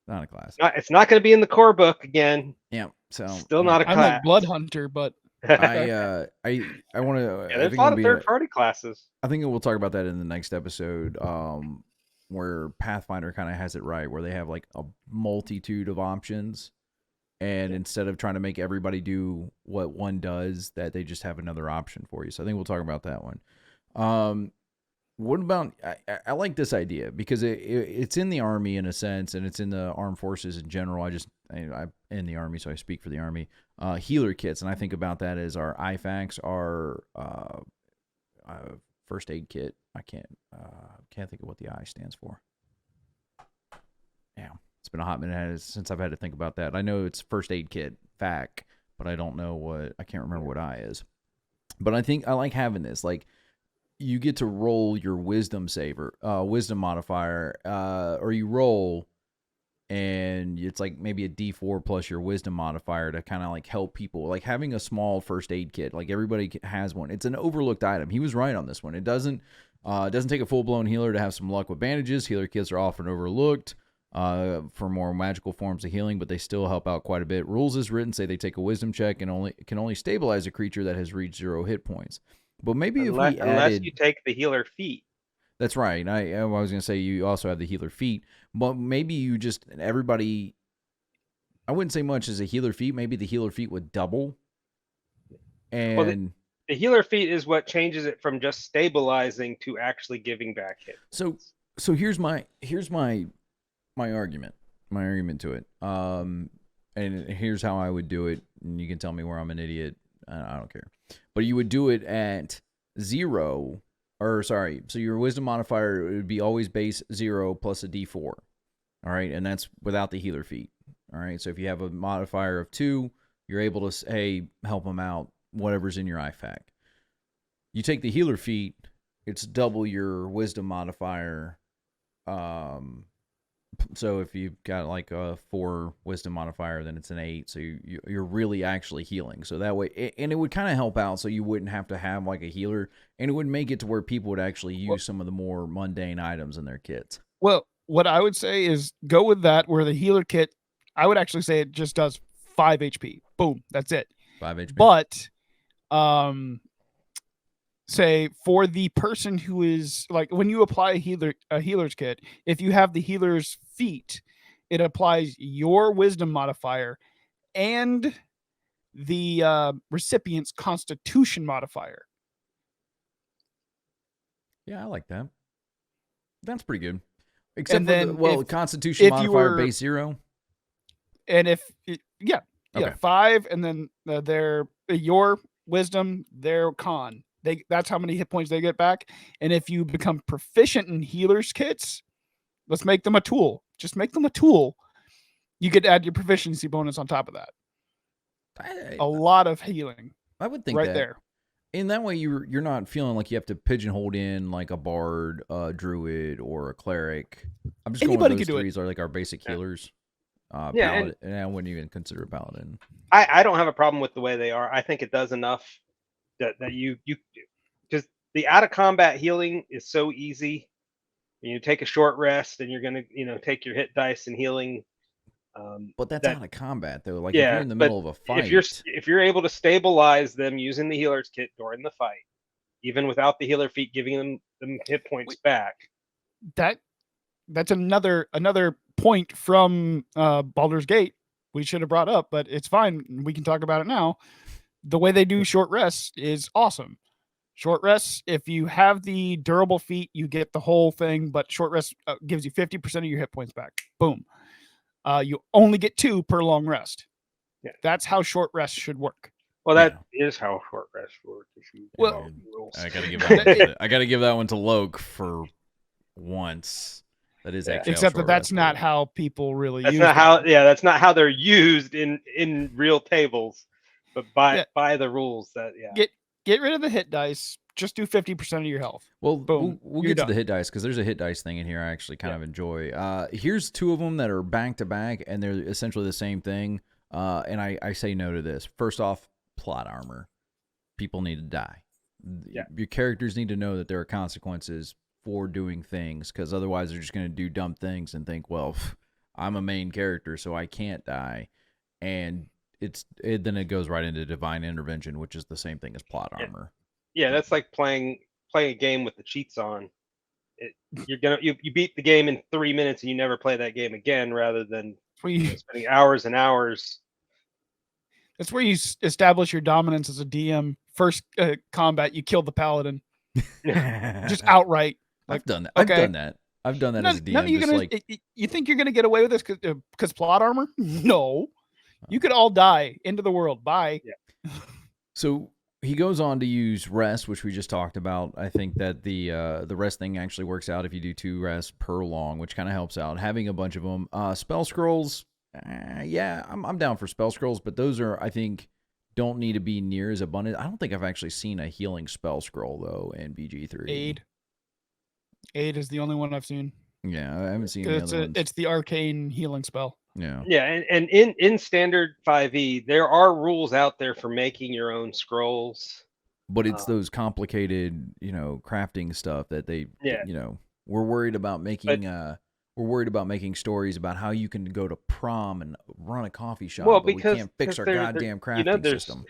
Not a class. it's not going to be in the core book again. Yeah. So Still not a I'm class. like Blood Hunter, but I want to. Yeah, there's a lot of third-party classes. I think we'll talk about that in the next episode. Where Pathfinder kind of has it right, where they have like a multitude of options, and instead of trying to make everybody do what one does, that they just have another option for you. So I think we'll talk about that one. What about? I like this idea because it's in the army in a sense, and it's in the armed forces in general. I'm in the army, so I speak for the army. Healer kits, and I think about that as our IFAKs, our first aid kit. I can't think of what the I stands for. Yeah, it's been a hot minute since I've had to think about that. I know it's first aid kit, FAK, but I don't know what. I can't remember what I is. But I think I like having this. Like, you get to roll your wisdom modifier, or you roll, and it's like maybe a D4 plus your wisdom modifier to kind of like help people. Like having a small first aid kit, like everybody has one. It's an overlooked item. He was right on this one. It doesn't take a full blown healer to have some luck with bandages. Healer kits are often overlooked for more magical forms of healing, but they still help out quite a bit. Rules as written say they take a wisdom check and can only stabilize a creature that has reached 0 hit points. But maybe unless you take the healer feat. That's right. I was going to say you also have the healer feat, but maybe you just everybody. I wouldn't say much as a healer feat. Maybe the healer feat would double. And well, the healer feat is what changes it from just stabilizing to actually giving back hit. So here's my argument. My argument to it. And here's how I would do it. And you can tell me where I'm an idiot. I don't care. But you would do it at 0, so your wisdom modifier would be always base 0 plus a D4. All right, and that's without the healer feat. All right, so if you have a modifier of 2, you're able to help them out, whatever's in your IFAK. You take the healer feat, it's double your wisdom modifier. So if you've got like a 4 wisdom modifier, then it's an 8. So you're really actually healing. So that way, and it would kind of help out so you wouldn't have to have like a healer, and it would make it to where people would actually use some of the more mundane items in their kits. Well, what I would say is go with that, where the healer kit, I would actually say it just does 5 HP. Boom, that's it. 5 HP. But say for the person who is like, when you apply a healer's kit, if you have the healer's feat, it applies your wisdom modifier and the recipient's constitution modifier. Yeah, I like that. That's pretty good. Except and for then the constitution modifier base 0. And if 5, and then your wisdom, their con. That's how many hit points they get back. And if you become proficient in healer's kits, let's make them a tool. Just make them a tool. You could add your proficiency bonus on top of that. A lot of healing. I would think right that. There. In that way, you're not feeling like you have to pigeonhole in like a bard, a druid, or a cleric. I'm just Anybody going with could those do it. 3 are like our basic healers. Paladin, and I wouldn't even consider a paladin. I don't have a problem with the way they are. I think it does enough that you just the out of combat healing is so easy. You take a short rest and you're gonna take your hit dice and healing. But that's out of combat though. Like if you're in the middle of a fight, if you're able to stabilize them using the healer's kit during the fight, even without the healer feat giving them hit points back. That's another point from Baldur's Gate we should have brought up, but it's fine. We can talk about it now. The way they do short rests is awesome. Short rests, if you have the durable feat, you get the whole thing, but short rest gives you 50% of your hit points back. Boom. You only get 2 per long rest. Yeah. That's how short rest should work. Well, that is how short rest works. I gotta give that one to Loke for once. That is Yeah. actually Except how that that's short not rest how people really That's use not them. how. Yeah, that's not how they're used in real tables. But Yeah. by the rules that Get rid of the hit dice. Just do 50% of your health. Well, Boom, we'll you're get to the done. hit dice because there's a hit dice thing in here I actually kind of enjoy. Here's two of them that are back to back, and they're essentially the same thing. And I say no to this. First off, plot armor. People need to die. Yeah. Your characters need to know that there are consequences for doing things, because otherwise they're just going to do dumb things and think, well, I'm a main character, so I can't die. And then it goes right into divine intervention, which is the same thing as plot armor. Yeah, that's like playing a game with the cheats on. You beat the game in 3 minutes and you never play that game again, rather than spending hours and hours. That's where you establish your dominance as a DM. First combat, you kill the paladin, just outright. Like, I've done that. okay. I've done that as a DM. None of you you think you're gonna get away with this because plot armor? No, you could all die. Into the world. Bye. Yeah. So he goes on to use rest, which we just talked about. I think that the rest thing actually works out if you do 2 rests per long, which kind of helps out. Having a bunch of them. Spell scrolls, yeah, I'm down for spell scrolls, but those are, I think, don't need to be near as abundant. I don't think I've actually seen a healing spell scroll though in BG3. Aid is the only one I've seen. Yeah, I haven't seen any other ones. It's the arcane healing spell. Yeah. Yeah, and in standard 5e, there are rules out there for making your own scrolls. But it's those complicated, crafting stuff that they, we're worried about making. We're worried about making stories about how you can go to prom and run a coffee shop, but we can't fix our goddamn crafting system.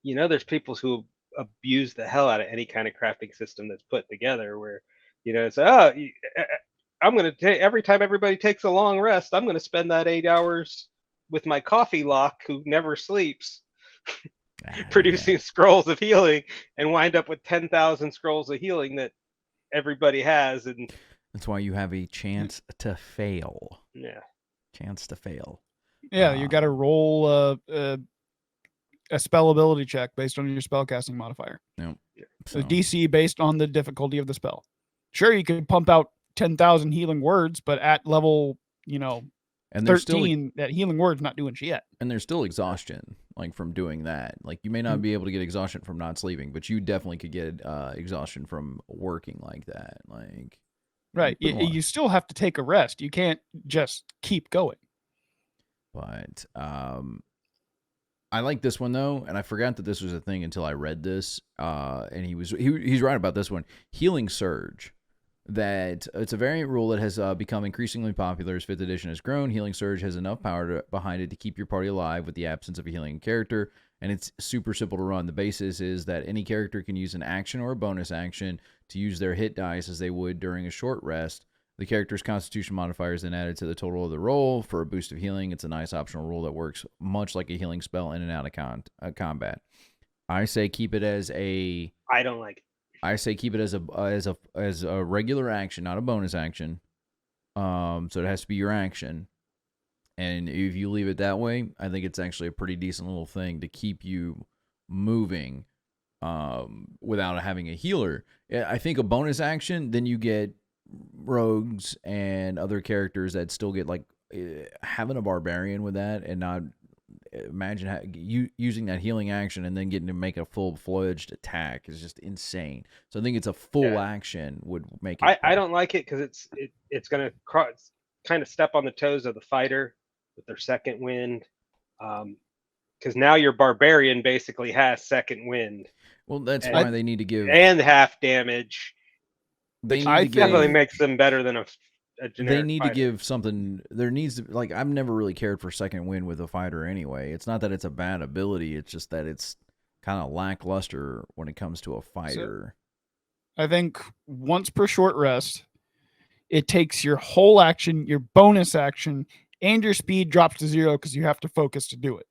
There's people who abuse the hell out of any kind of crafting system that's put together. Where, it's I'm going to take, every time everybody takes a long rest, I'm going to spend that 8 hours with my coffee lock who never sleeps, producing scrolls of healing, and wind up with 10,000 scrolls of healing that everybody has. And that's why you have a chance to fail. Yeah. Chance to fail. Yeah, you got to roll a spell ability check based on your spellcasting modifier. Yep. So DC based on the difficulty of the spell. Sure, you can pump out 10,000 healing words, but at level, and 13, that healing word's not doing shit. And there's still exhaustion, from doing that. You may not be able to get exhaustion from not sleeping, but you definitely could get exhaustion from working like that. Right. You still have to take a rest. You can't just keep going. But I like this one though, and I forgot that this was a thing until I read this. And he's right about this one. Healing Surge. That it's a variant rule that has become increasingly popular as 5th edition has grown. Healing Surge has enough power behind it to keep your party alive with the absence of a healing character, and it's super simple to run. The basis is that any character can use an action or a bonus action to use their hit dice as they would during a short rest. The character's constitution modifier is then added to the total of the roll for a boost of healing. It's a nice optional rule that works much like a healing spell in and out of combat. I say keep it as a... I don't like it. I say keep it as a regular action, not a bonus action. So it has to be your action. And if you leave it that way, I think it's actually a pretty decent little thing to keep you moving without having a healer. I think a bonus action, then you get rogues and other characters that still get having a barbarian with that and not imagine using that healing action and then getting to make a full-fledged attack is just insane. So I think it's a full action would make it. I don't like it because it's going to kind of step on the toes of the fighter with their second wind. Because now your barbarian basically has second wind. Well, that's why they need to give and half damage. I definitely makes them better than a they need fighter. To give something. There needs to I've never really cared for second wind with a fighter anyway. It's not that it's a bad ability. It's just that it's kind of lackluster when it comes to a fighter. So, I think once per short rest, it takes your whole action, your bonus action, and your speed drops to 0 because you have to focus to do it,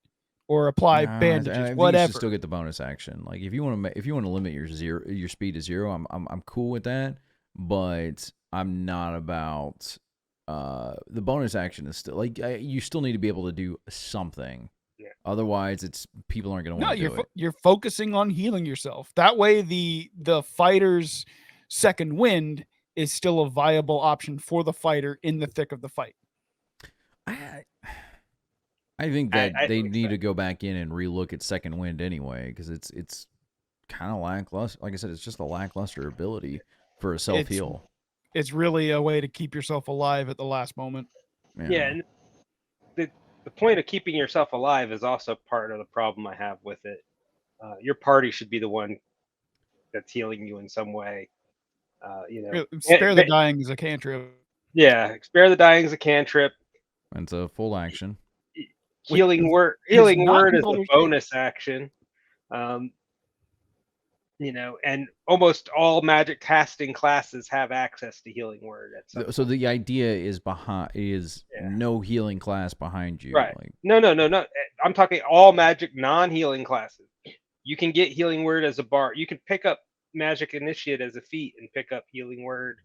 or apply bandages, whatever. You should still get the bonus action. If you want to limit your speed to 0, I'm cool with that. But I'm not about the bonus action is still you still need to be able to do something. Yeah. Otherwise, people aren't going to want to do it. You're focusing on healing yourself. That way, the fighter's second wind is still a viable option for the fighter in the thick of the fight. I think that they think need so. to go back in and relook at Second Wind anyway, because it's kind of lackluster. Like I said, it's just a lackluster ability for a self heal. It's really a way to keep yourself alive at the last moment. Yeah, and the point of keeping yourself alive is also part of the problem I have with it. Your party should be the one that's healing you in some way. Spare the dying is a cantrip. Yeah, spare the dying is a cantrip. It's a full action. Healing word is a bonus action. And almost all magic casting classes have access to healing word. So the idea is no healing class behind you. Right. No. I'm talking all magic non-healing classes. You can get healing word as a bar. You can pick up magic initiate as a feat and pick up healing word.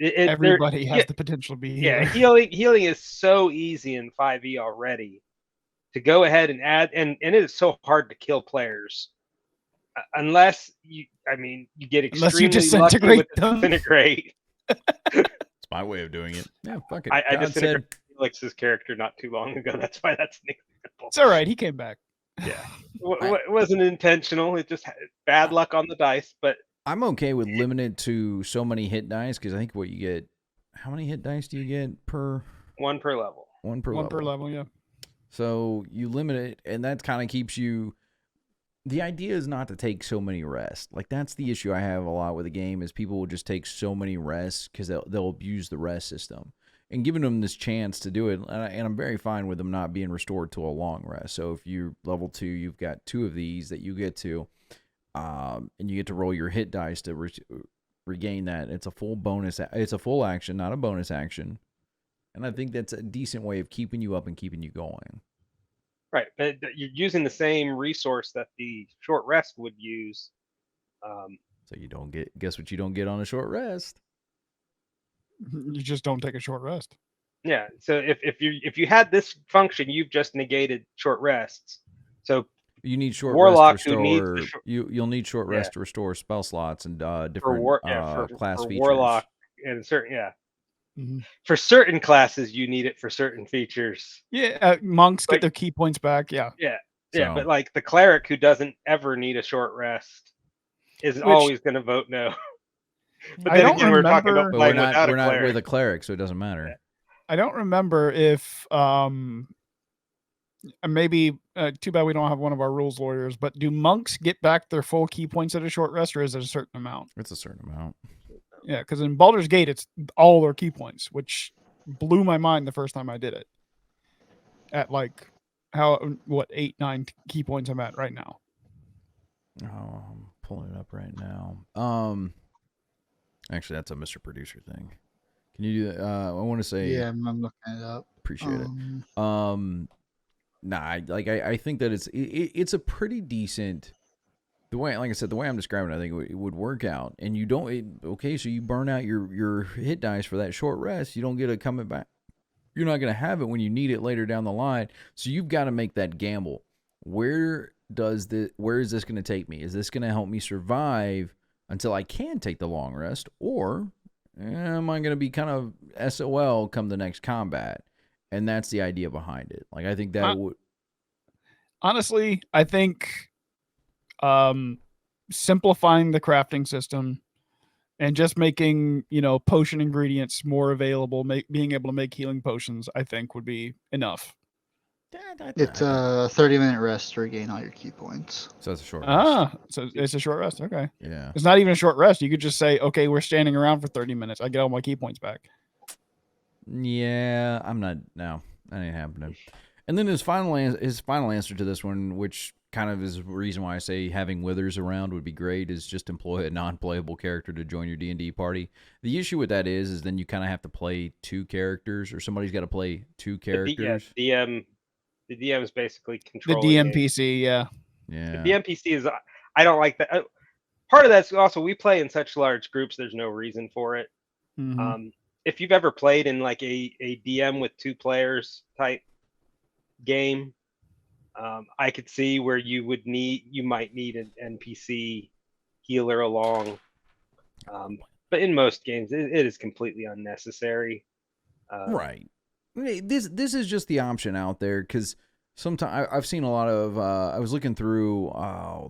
Everybody has the potential to be healer. Yeah, healing is so easy in 5e already. To go ahead and add, and it is so hard to kill players, unless you get extremely lucky with disintegrate. It's my way of doing it. Yeah, fuck it. I just said Felix's character not too long ago. That's why that's an example. It's all right. He came back. Yeah, it wasn't intentional. It just had bad luck on the dice. But I'm okay with limited to so many hit dice, because I think what you get. How many hit dice do you get per? One per level. One per level, yeah. So you limit it, and that kind of keeps you. The idea is not to take so many rests. Like, that's the issue I have a lot with the game, is people will just take so many rests because they'll abuse the rest system. And giving them this chance to do it, and I'm very fine with them not being restored to a long rest. So if you're level 2, you've got 2 of these that you get to, and you get to roll your hit dice to regain that. It's a full bonus. It's a full action, not a bonus action. And I think that's a decent way of keeping you up and keeping you going. Right, but you're using the same resource that the short rest would use. So you don't get. Guess what you don't get on a short rest? You just don't take a short rest. Yeah. So if you had this function, you've just negated short rests. So you need short warlock rest to restore. You'll need short rest to restore spell slots and different class features. Warlock and certain Mm-hmm. For certain classes, you need it for certain features. Yeah, monks get their key points back. Yeah. But like the cleric who doesn't ever need a short rest is always going to vote no. But then again, we're talking about playing without a cleric. We're not with a cleric, so it doesn't matter. I don't remember if maybe too bad we don't have one of our rules lawyers, but do monks get back their full key points at a short rest, or is it a certain amount? It's a certain amount. Yeah, because in Baldur's Gate, it's all their key points, which blew my mind the first time I did it. At 8, 9 key points I'm at right now. Oh, I'm pulling it up right now. Actually, that's a Mr. Producer thing. Can you do that? I want to say. Yeah, I'm looking it up. Appreciate it. I think that it's a pretty decent. The way, like I said, the way I'm describing it, I think it would work out. And you don't, so you burn out your hit dice for that short rest. You don't get it coming back. You're not going to have it when you need it later down the line. So you've got to make that gamble. Where is this going to take me? Is this going to help me survive until I can take the long rest? Or am I going to be kind of SOL come the next combat? And that's the idea behind it. Like, I think that would. Honestly, I think simplifying the crafting system and just making potion ingredients more available, being able to make healing potions, I think would be enough. It's a 30-minute rest to regain all your key points. So it's a short rest. So it's a short rest. Okay. Yeah. It's not even a short rest. You could just say, okay, we're standing around for 30 minutes. I get all my key points back. Yeah, I'm not. No, that ain't happening. And then his final answer to this one, which kind of is the reason why I say having Withers around would be great, is just employ a non-playable character to join your D&D party. The issue with that is then you kind of have to play 2 characters, or somebody's got to play 2 characters. The DM is basically controlling the DMPC. Yeah. The DMPC is. I don't like that. Part of that's also we play in such large groups. There's no reason for it. Mm-hmm. If you've ever played in like a DM with 2 players type game, I could see where you might need an NPC healer along But in most games, it is completely unnecessary. Right. This is just the option out there because sometimes I've seen a lot of. I was looking through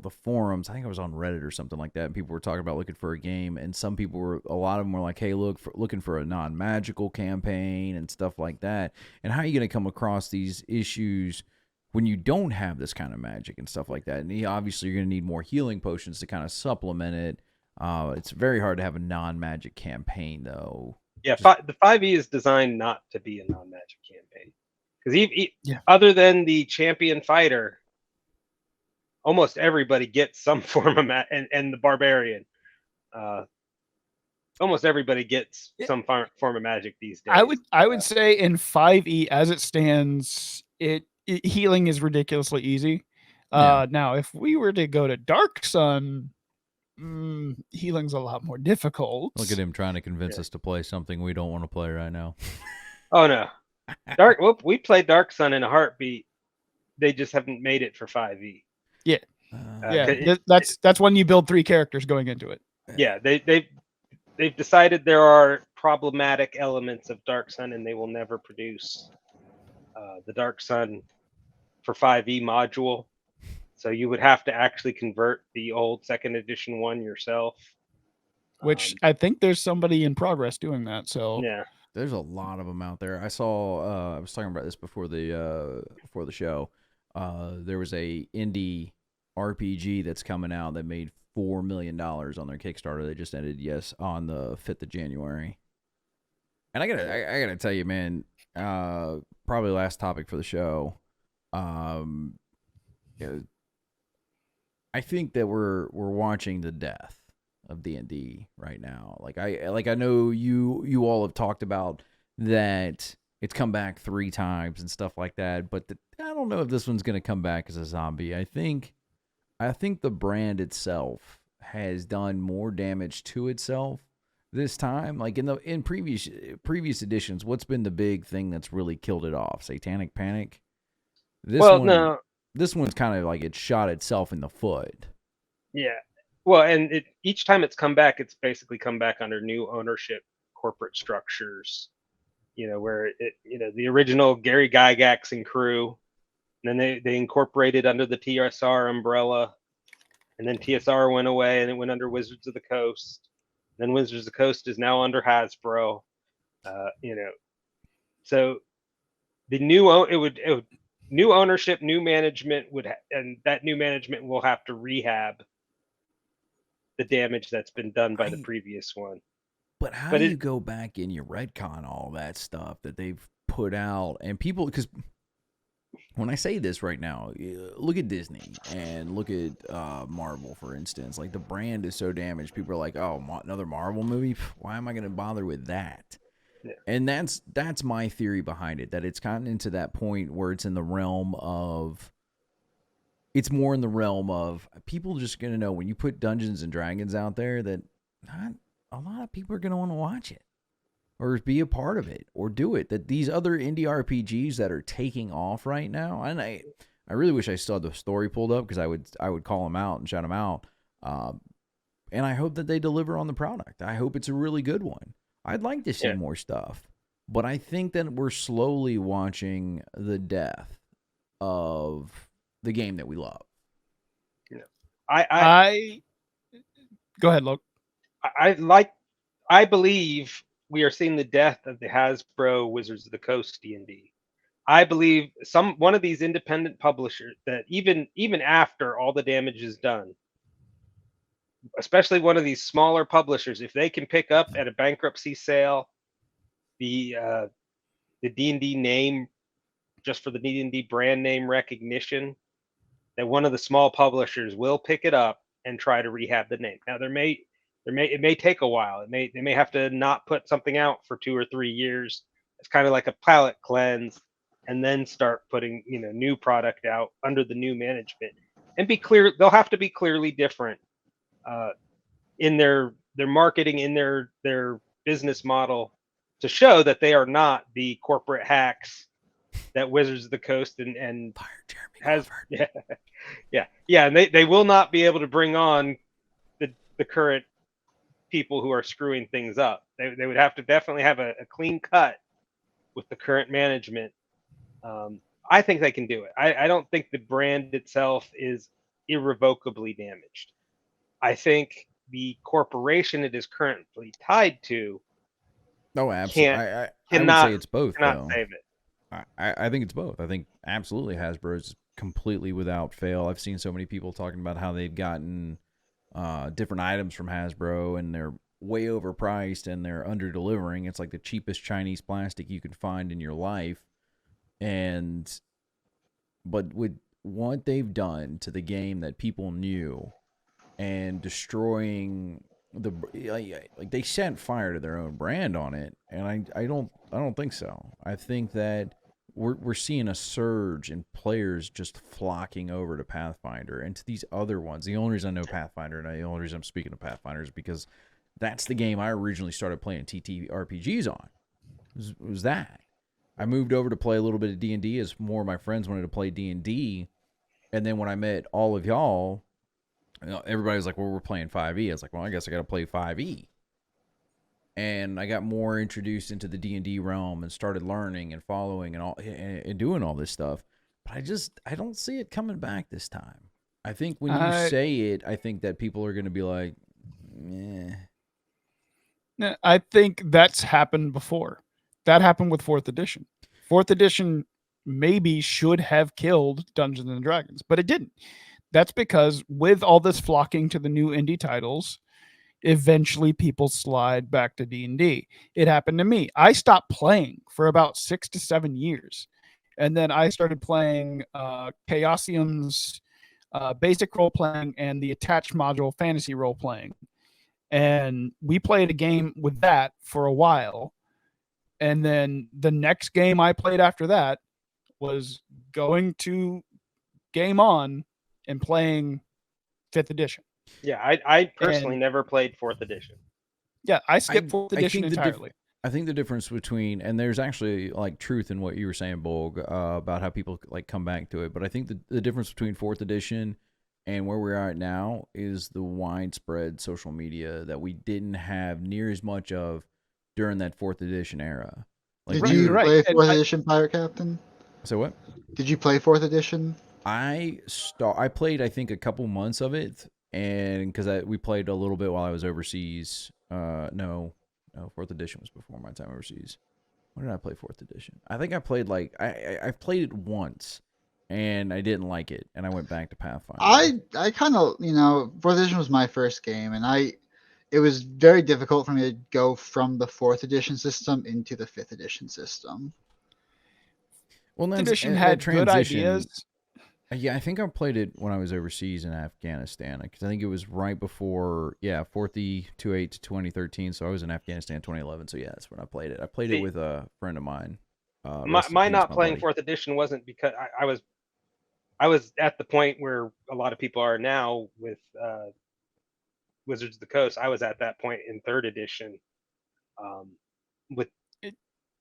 the forums. I think I was on Reddit or something like that. And people were talking about looking for a game, and some people were. A lot of them were like, "Hey, looking for a non-magical campaign and stuff like that." And how are you going to come across these issues when you don't have this kind of magic and stuff like that? And obviously, you're going to need more healing potions to kind of supplement it. It's very hard to have a non-magic campaign, though. Yeah, the 5e is designed not to be a non-magic campaign because other than the champion fighter, almost everybody gets some form of and the barbarian. Almost everybody gets some form of magic these days. I would say in 5e as it stands, healing is ridiculously easy. Now, if we were to go to Dark Sun, healing's a lot more difficult. Look at him trying to convince us to play something we don't want to play right now. Oh no, we played Dark Sun in a heartbeat. They just haven't made it for 5e. Yeah, that's when you build 3 characters going into it. Yeah, they've decided there are problematic elements of Dark Sun, and they will never produce the Dark Sun for 5e module. So you would have to actually convert the old 2nd edition one yourself. Which I think there's somebody in progress doing that. So yeah, there's a lot of them out there. I saw. I was talking about this before the show. There was a indie RPG that's coming out that made $4 million on their Kickstarter. They just ended on the 5th of January. And I gotta tell you, man. Probably last topic for the show. I think that we're watching the death of D&D right now. Like I know you all have talked about that it's come back 3 times and stuff like that, but I don't know if this one's going to come back as a zombie. I think the brand itself has done more damage to itself this time. Like in previous editions, what's been the big thing that's really killed it off? Satanic Panic? No. This one's kind of like it shot itself in the foot. Yeah. Well, and each time it's come back, it's basically come back under new ownership, corporate structures. Where the original Gary Gygax and crew, and then they incorporated under the TSR umbrella, and then TSR went away and it went under Wizards of the Coast. Then Wizards of the Coast is now under Hasbro. So the new ownership, new management and that new management will have to rehab the damage that's been done by the previous one. But how do you go back and you retcon all that stuff that they've put out? And people, because when I say this right now, look at Disney and look at Marvel, for instance. Like, the brand is so damaged. People are like, oh, another Marvel movie? Why am I going to bother with that? Yeah. And that's my theory behind it, that it's gotten into that point where it's in the realm of, it's more in the realm of people just going to know when you put Dungeons and Dragons out there that not a lot of people are going to want to watch it or be a part of it or do it. That these other indie RPGs that are taking off right now, and I really wish I still had the story pulled up because I would call them out and shout them out. And I hope that they deliver on the product. I hope it's a really good one. I'd like to see more stuff, but I think that we're slowly watching the death of the game that we love. Yeah, I go ahead, Luke. I believe we are seeing the death of the Hasbro Wizards of the Coast D&D. I believe one of these independent publishers that even after all the damage is done, especially one of these smaller publishers, if they can pick up at a bankruptcy sale the D&D name just for the D&D brand name recognition, that one of the small publishers will pick it up and try to rehab the name. Now it may take a while. They may have to not put something out for 2 or 3 years. It's kind of like a palate cleanse, and then start putting new product out under the new management and be clear. They'll have to be clearly different in their marketing, in their business model, to show that they are not the corporate hacks that Wizards of the Coast and has. Yeah, and they will not be able to bring on the current people who are screwing things up. They would have to definitely have a clean cut with the current management. I think they can do it. I don't think the brand itself is irrevocably damaged. I think the corporation it is currently tied to Oh, absolutely. I would cannot say it's both, cannot though. save it. I think it's both. I think absolutely Hasbro is completely without fail. I've seen so many people talking about how they've gotten different items from Hasbro and they're way overpriced and they're under delivering. It's like the cheapest Chinese plastic you could find in your life. But with what they've done to the game that people knew and destroying like they set fire to their own brand on it, and I don't think so. I think that we're seeing a surge in players just flocking over to Pathfinder and to these other ones. The only reason I know Pathfinder and the only reason I'm speaking of Pathfinder is because that's the game I originally started playing TTRPGs on. Was that. I moved over to play a little bit of D&D as more of my friends wanted to play D&D, and then when I met all of y'all, everybody was like, well, we're playing 5e. I was like, well, I guess I got to play 5e. And I got more introduced into the D&D realm and started learning and following and doing all this stuff. But I don't see it coming back this time. I think when you say it, I think that people are going to be like, eh. I think that's happened before. That happened with 4th edition. 4th edition maybe should have killed Dungeons and Dragons, but it didn't. That's because with all this flocking to the new indie titles, eventually people slide back to D&D. It happened to me. I stopped playing for about 6 to 7 years. And then I started playing Chaosium's basic role-playing and the attached module fantasy role-playing. And we played a game with that for a while. And then the next game I played after that was going to Game On and playing 5th edition. Yeah, I personally never played 4th edition. Yeah, I skipped 4th edition entirely. I think the difference between, and there's actually like truth in what you were saying, Bolg, about how people like come back to it. But I think the difference between 4th edition and where we're at now is the widespread social media that we didn't have near as much of during that 4th edition era. Like, Did you play 4th edition, Pirate Captain? So what? Did you play 4th edition? I played, I think, a couple months of it, and because we played a little bit while I was overseas. No, 4th edition was before my time overseas. When did I play 4th edition? I think I played I played it once, and I didn't like it, and I went back to Pathfinder. I kind of, 4th edition was my first game, and it was very difficult for me to go from the 4th edition system into the 5th edition system. Well, 5th edition had good ideas. Yeah, I think I played it when I was overseas in Afghanistan, because I think it was right before, 4th 28 to 2013, so I was in Afghanistan 2011, so yeah, that's when I played it. I played it with a friend of mine. My not playing 4th edition wasn't because I was at the point where a lot of people are now with Wizards of the Coast. I was at that point in 3rd edition with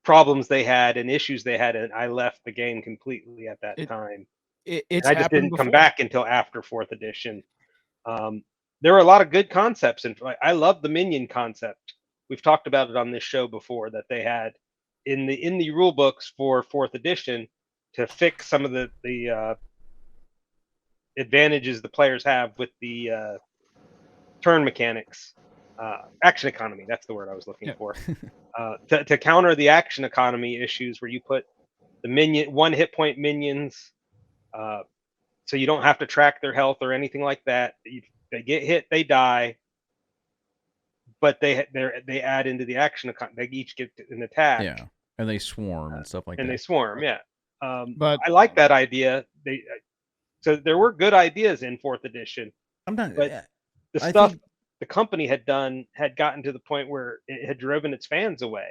problems they had and issues they had, and I left the game completely at that time. I just didn't come back until after 4th edition. There were a lot of good concepts, and I love the minion concept. We've talked about it on this show before, that they had in the rule books for 4th edition to fix some of the advantages the players have with the turn mechanics. Action economy, that's the word I was looking for. To counter the action economy issues where you put the one hit point minions, so you don't have to track their health or anything like that. They get hit, they die, but they add into the action economy. They each get an attack. Yeah, and they swarm and stuff like that. And they swarm, yeah. But I like that idea. So there were good ideas in 4th edition. But the stuff the company had done had gotten to the point where it had driven its fans away,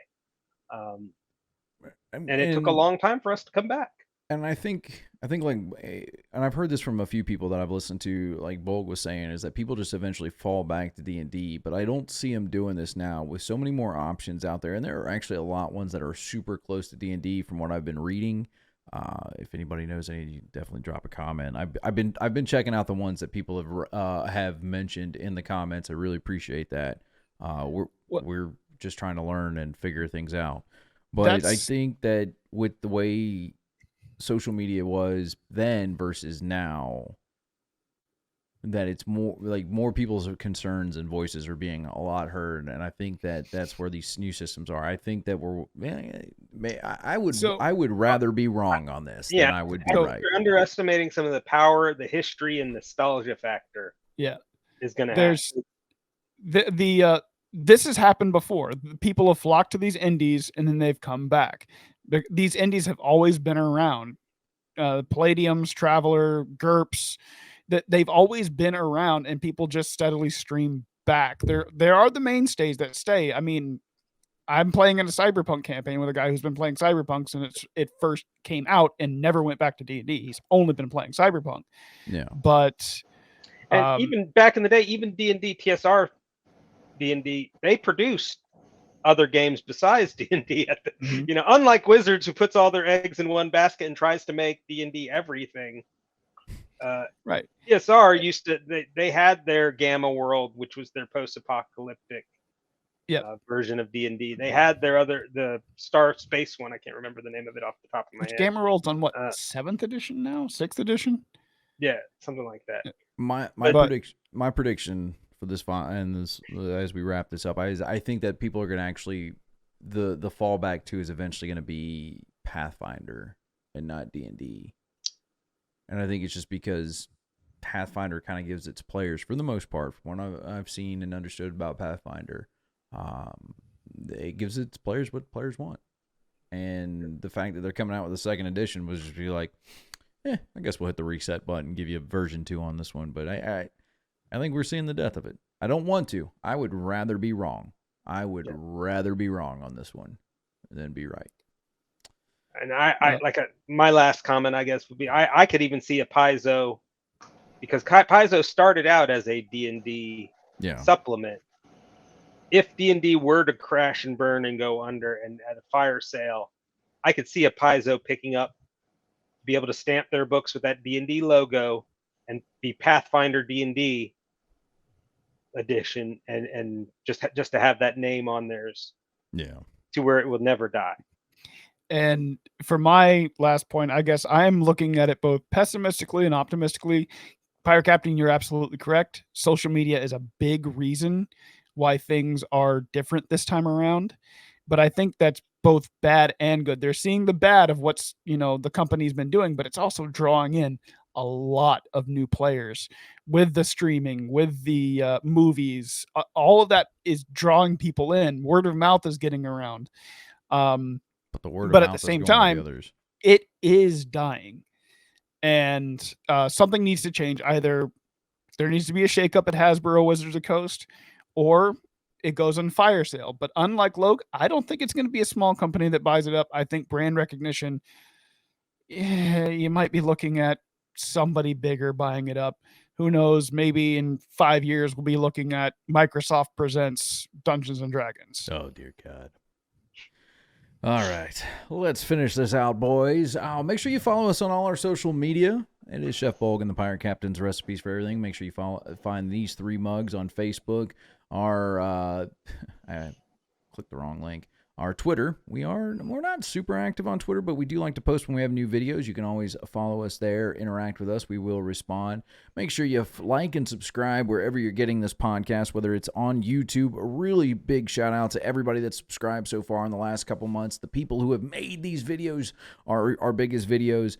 and it took a long time for us to come back. And I think like, and I've heard this from a few people that I've listened to, like Bolg was saying, is that people just eventually fall back to D&D, but I don't see them doing this now with so many more options out there, and there are actually a lot ones that are super close to D&D from what I've been reading. If anybody knows any, you definitely drop a comment. I've been checking out the ones that people have mentioned in the comments. I really appreciate that. We're just trying to learn and figure things out. But I think that with the way social media was then versus now, that it's more people's concerns and voices are being a lot heard, and I think that that's where these new systems are. I think that I would rather be wrong on this than I would be right. You're underestimating some of the power, the history, and nostalgia factor. Yeah, is going to happen. This has happened before. People have flocked to these indies and then they've come back. These indies have always been around. Palladiums, Traveler, GURPS, that they've always been around, and people just steadily stream back. There are the mainstays that stay. I mean, I'm playing in a Cyberpunk campaign with a guy who's been playing Cyberpunk since it first came out and never went back to D&D. He's only been playing Cyberpunk. Yeah. But even back in the day, even D&D TSR, D&D, they produced other games besides D&D. You know, unlike Wizards, who puts all their eggs in one basket and tries to make D&D everything. Right. TSR used to, they had their Gamma World, which was their post-apocalyptic version of D&D. They had the Star Space one. I can't remember the name of it off the top of my head. Gamma World's on what, 7th edition now? 6th edition? Yeah, something like that. My prediction for this and this, as we wrap this up, I think that people are going to actually the fallback to is eventually going to be Pathfinder and not D&D. And I think it's just because Pathfinder kind of gives its players, for the most part, from what I've seen and understood about Pathfinder, it gives its players what players want. And the fact that they're coming out with a second edition was just be like, I guess we'll hit the reset button and give you a version 2 on this one. But I think we're seeing the death of it. I don't want to. I would rather be wrong. I would rather be wrong on this one than be right. And my last comment, I guess, would be I could even see a Paizo, because Paizo started out as a D&D supplement. If D&D were to crash and burn and go under and at a fire sale, I could see a Paizo picking up, be able to stamp their books with that D&D logo and be Pathfinder D&D edition, and just to have that name on theirs, to where it will never die. And for my last point, I guess I'm looking at it both pessimistically and optimistically. Pirate Captain, you're absolutely correct. Social media is a big reason why things are different this time around. But I think that's both bad and good. They're seeing the bad of what's, the company's been doing, but it's also drawing in a lot of new players with the streaming, with the movies. All of that is drawing people in. Word of mouth is getting around. But at the same time, it is dying, and something needs to change. Either there needs to be a shakeup at Hasbro Wizards of the Coast, or it goes on fire sale. But unlike Logue, I don't think it's going to be a small company that buys it up. I think brand recognition, you might be looking at somebody bigger buying it up. Who knows? Maybe in 5 years, we'll be looking at Microsoft presents Dungeons and Dragons. Oh, dear God. All right, let's finish this out, boys. Make sure you follow us on all our social media. It is Chef Bolggs and the Pirate Captain's Recipes for Everything. Make sure you find these 3 mugs on Facebook. Our I clicked the wrong link. Our Twitter. We're not super active on Twitter, but we do like to post when we have new videos. You can always follow us there, interact with us. We will respond. Make sure you like and subscribe wherever you're getting this podcast, whether it's on YouTube. A really big shout out to everybody that's subscribed so far in the last couple months. The people who have made these videos are our biggest videos.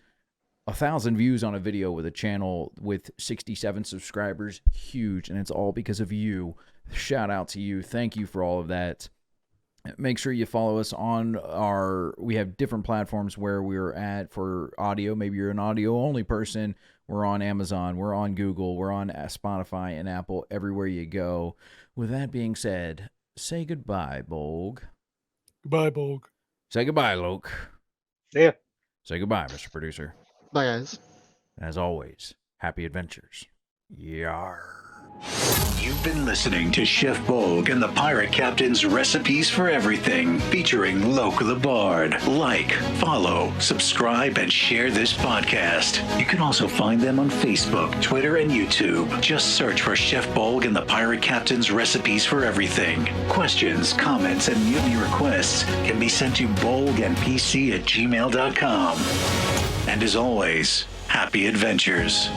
1,000 views on a video with a channel with 67 subscribers. Huge, and it's all because of you. Shout out to you. Thank you for all of that. Make sure you follow us on we have different platforms where we're at for audio. Maybe you're an audio-only person. We're on Amazon. We're on Google. We're on Spotify and Apple, everywhere you go. With that being said, say goodbye, Bolggs. Goodbye, Bolggs. Say goodbye, Loke. See ya. Say goodbye, Mr. Producer. Bye, guys. And as always, happy adventures. Yarr. You've been listening to Chef Bolggs and the Pirate Captain's Recipes for Everything, featuring Loke the Bard. Like, follow, subscribe, and share this podcast. You can also find them on Facebook, Twitter, and YouTube. Just search for Chef Bolggs and the Pirate Captain's Recipes for Everything. Questions, comments, and mutiny requests can be sent to bolgandpc@gmail.com. And as always, happy adventures.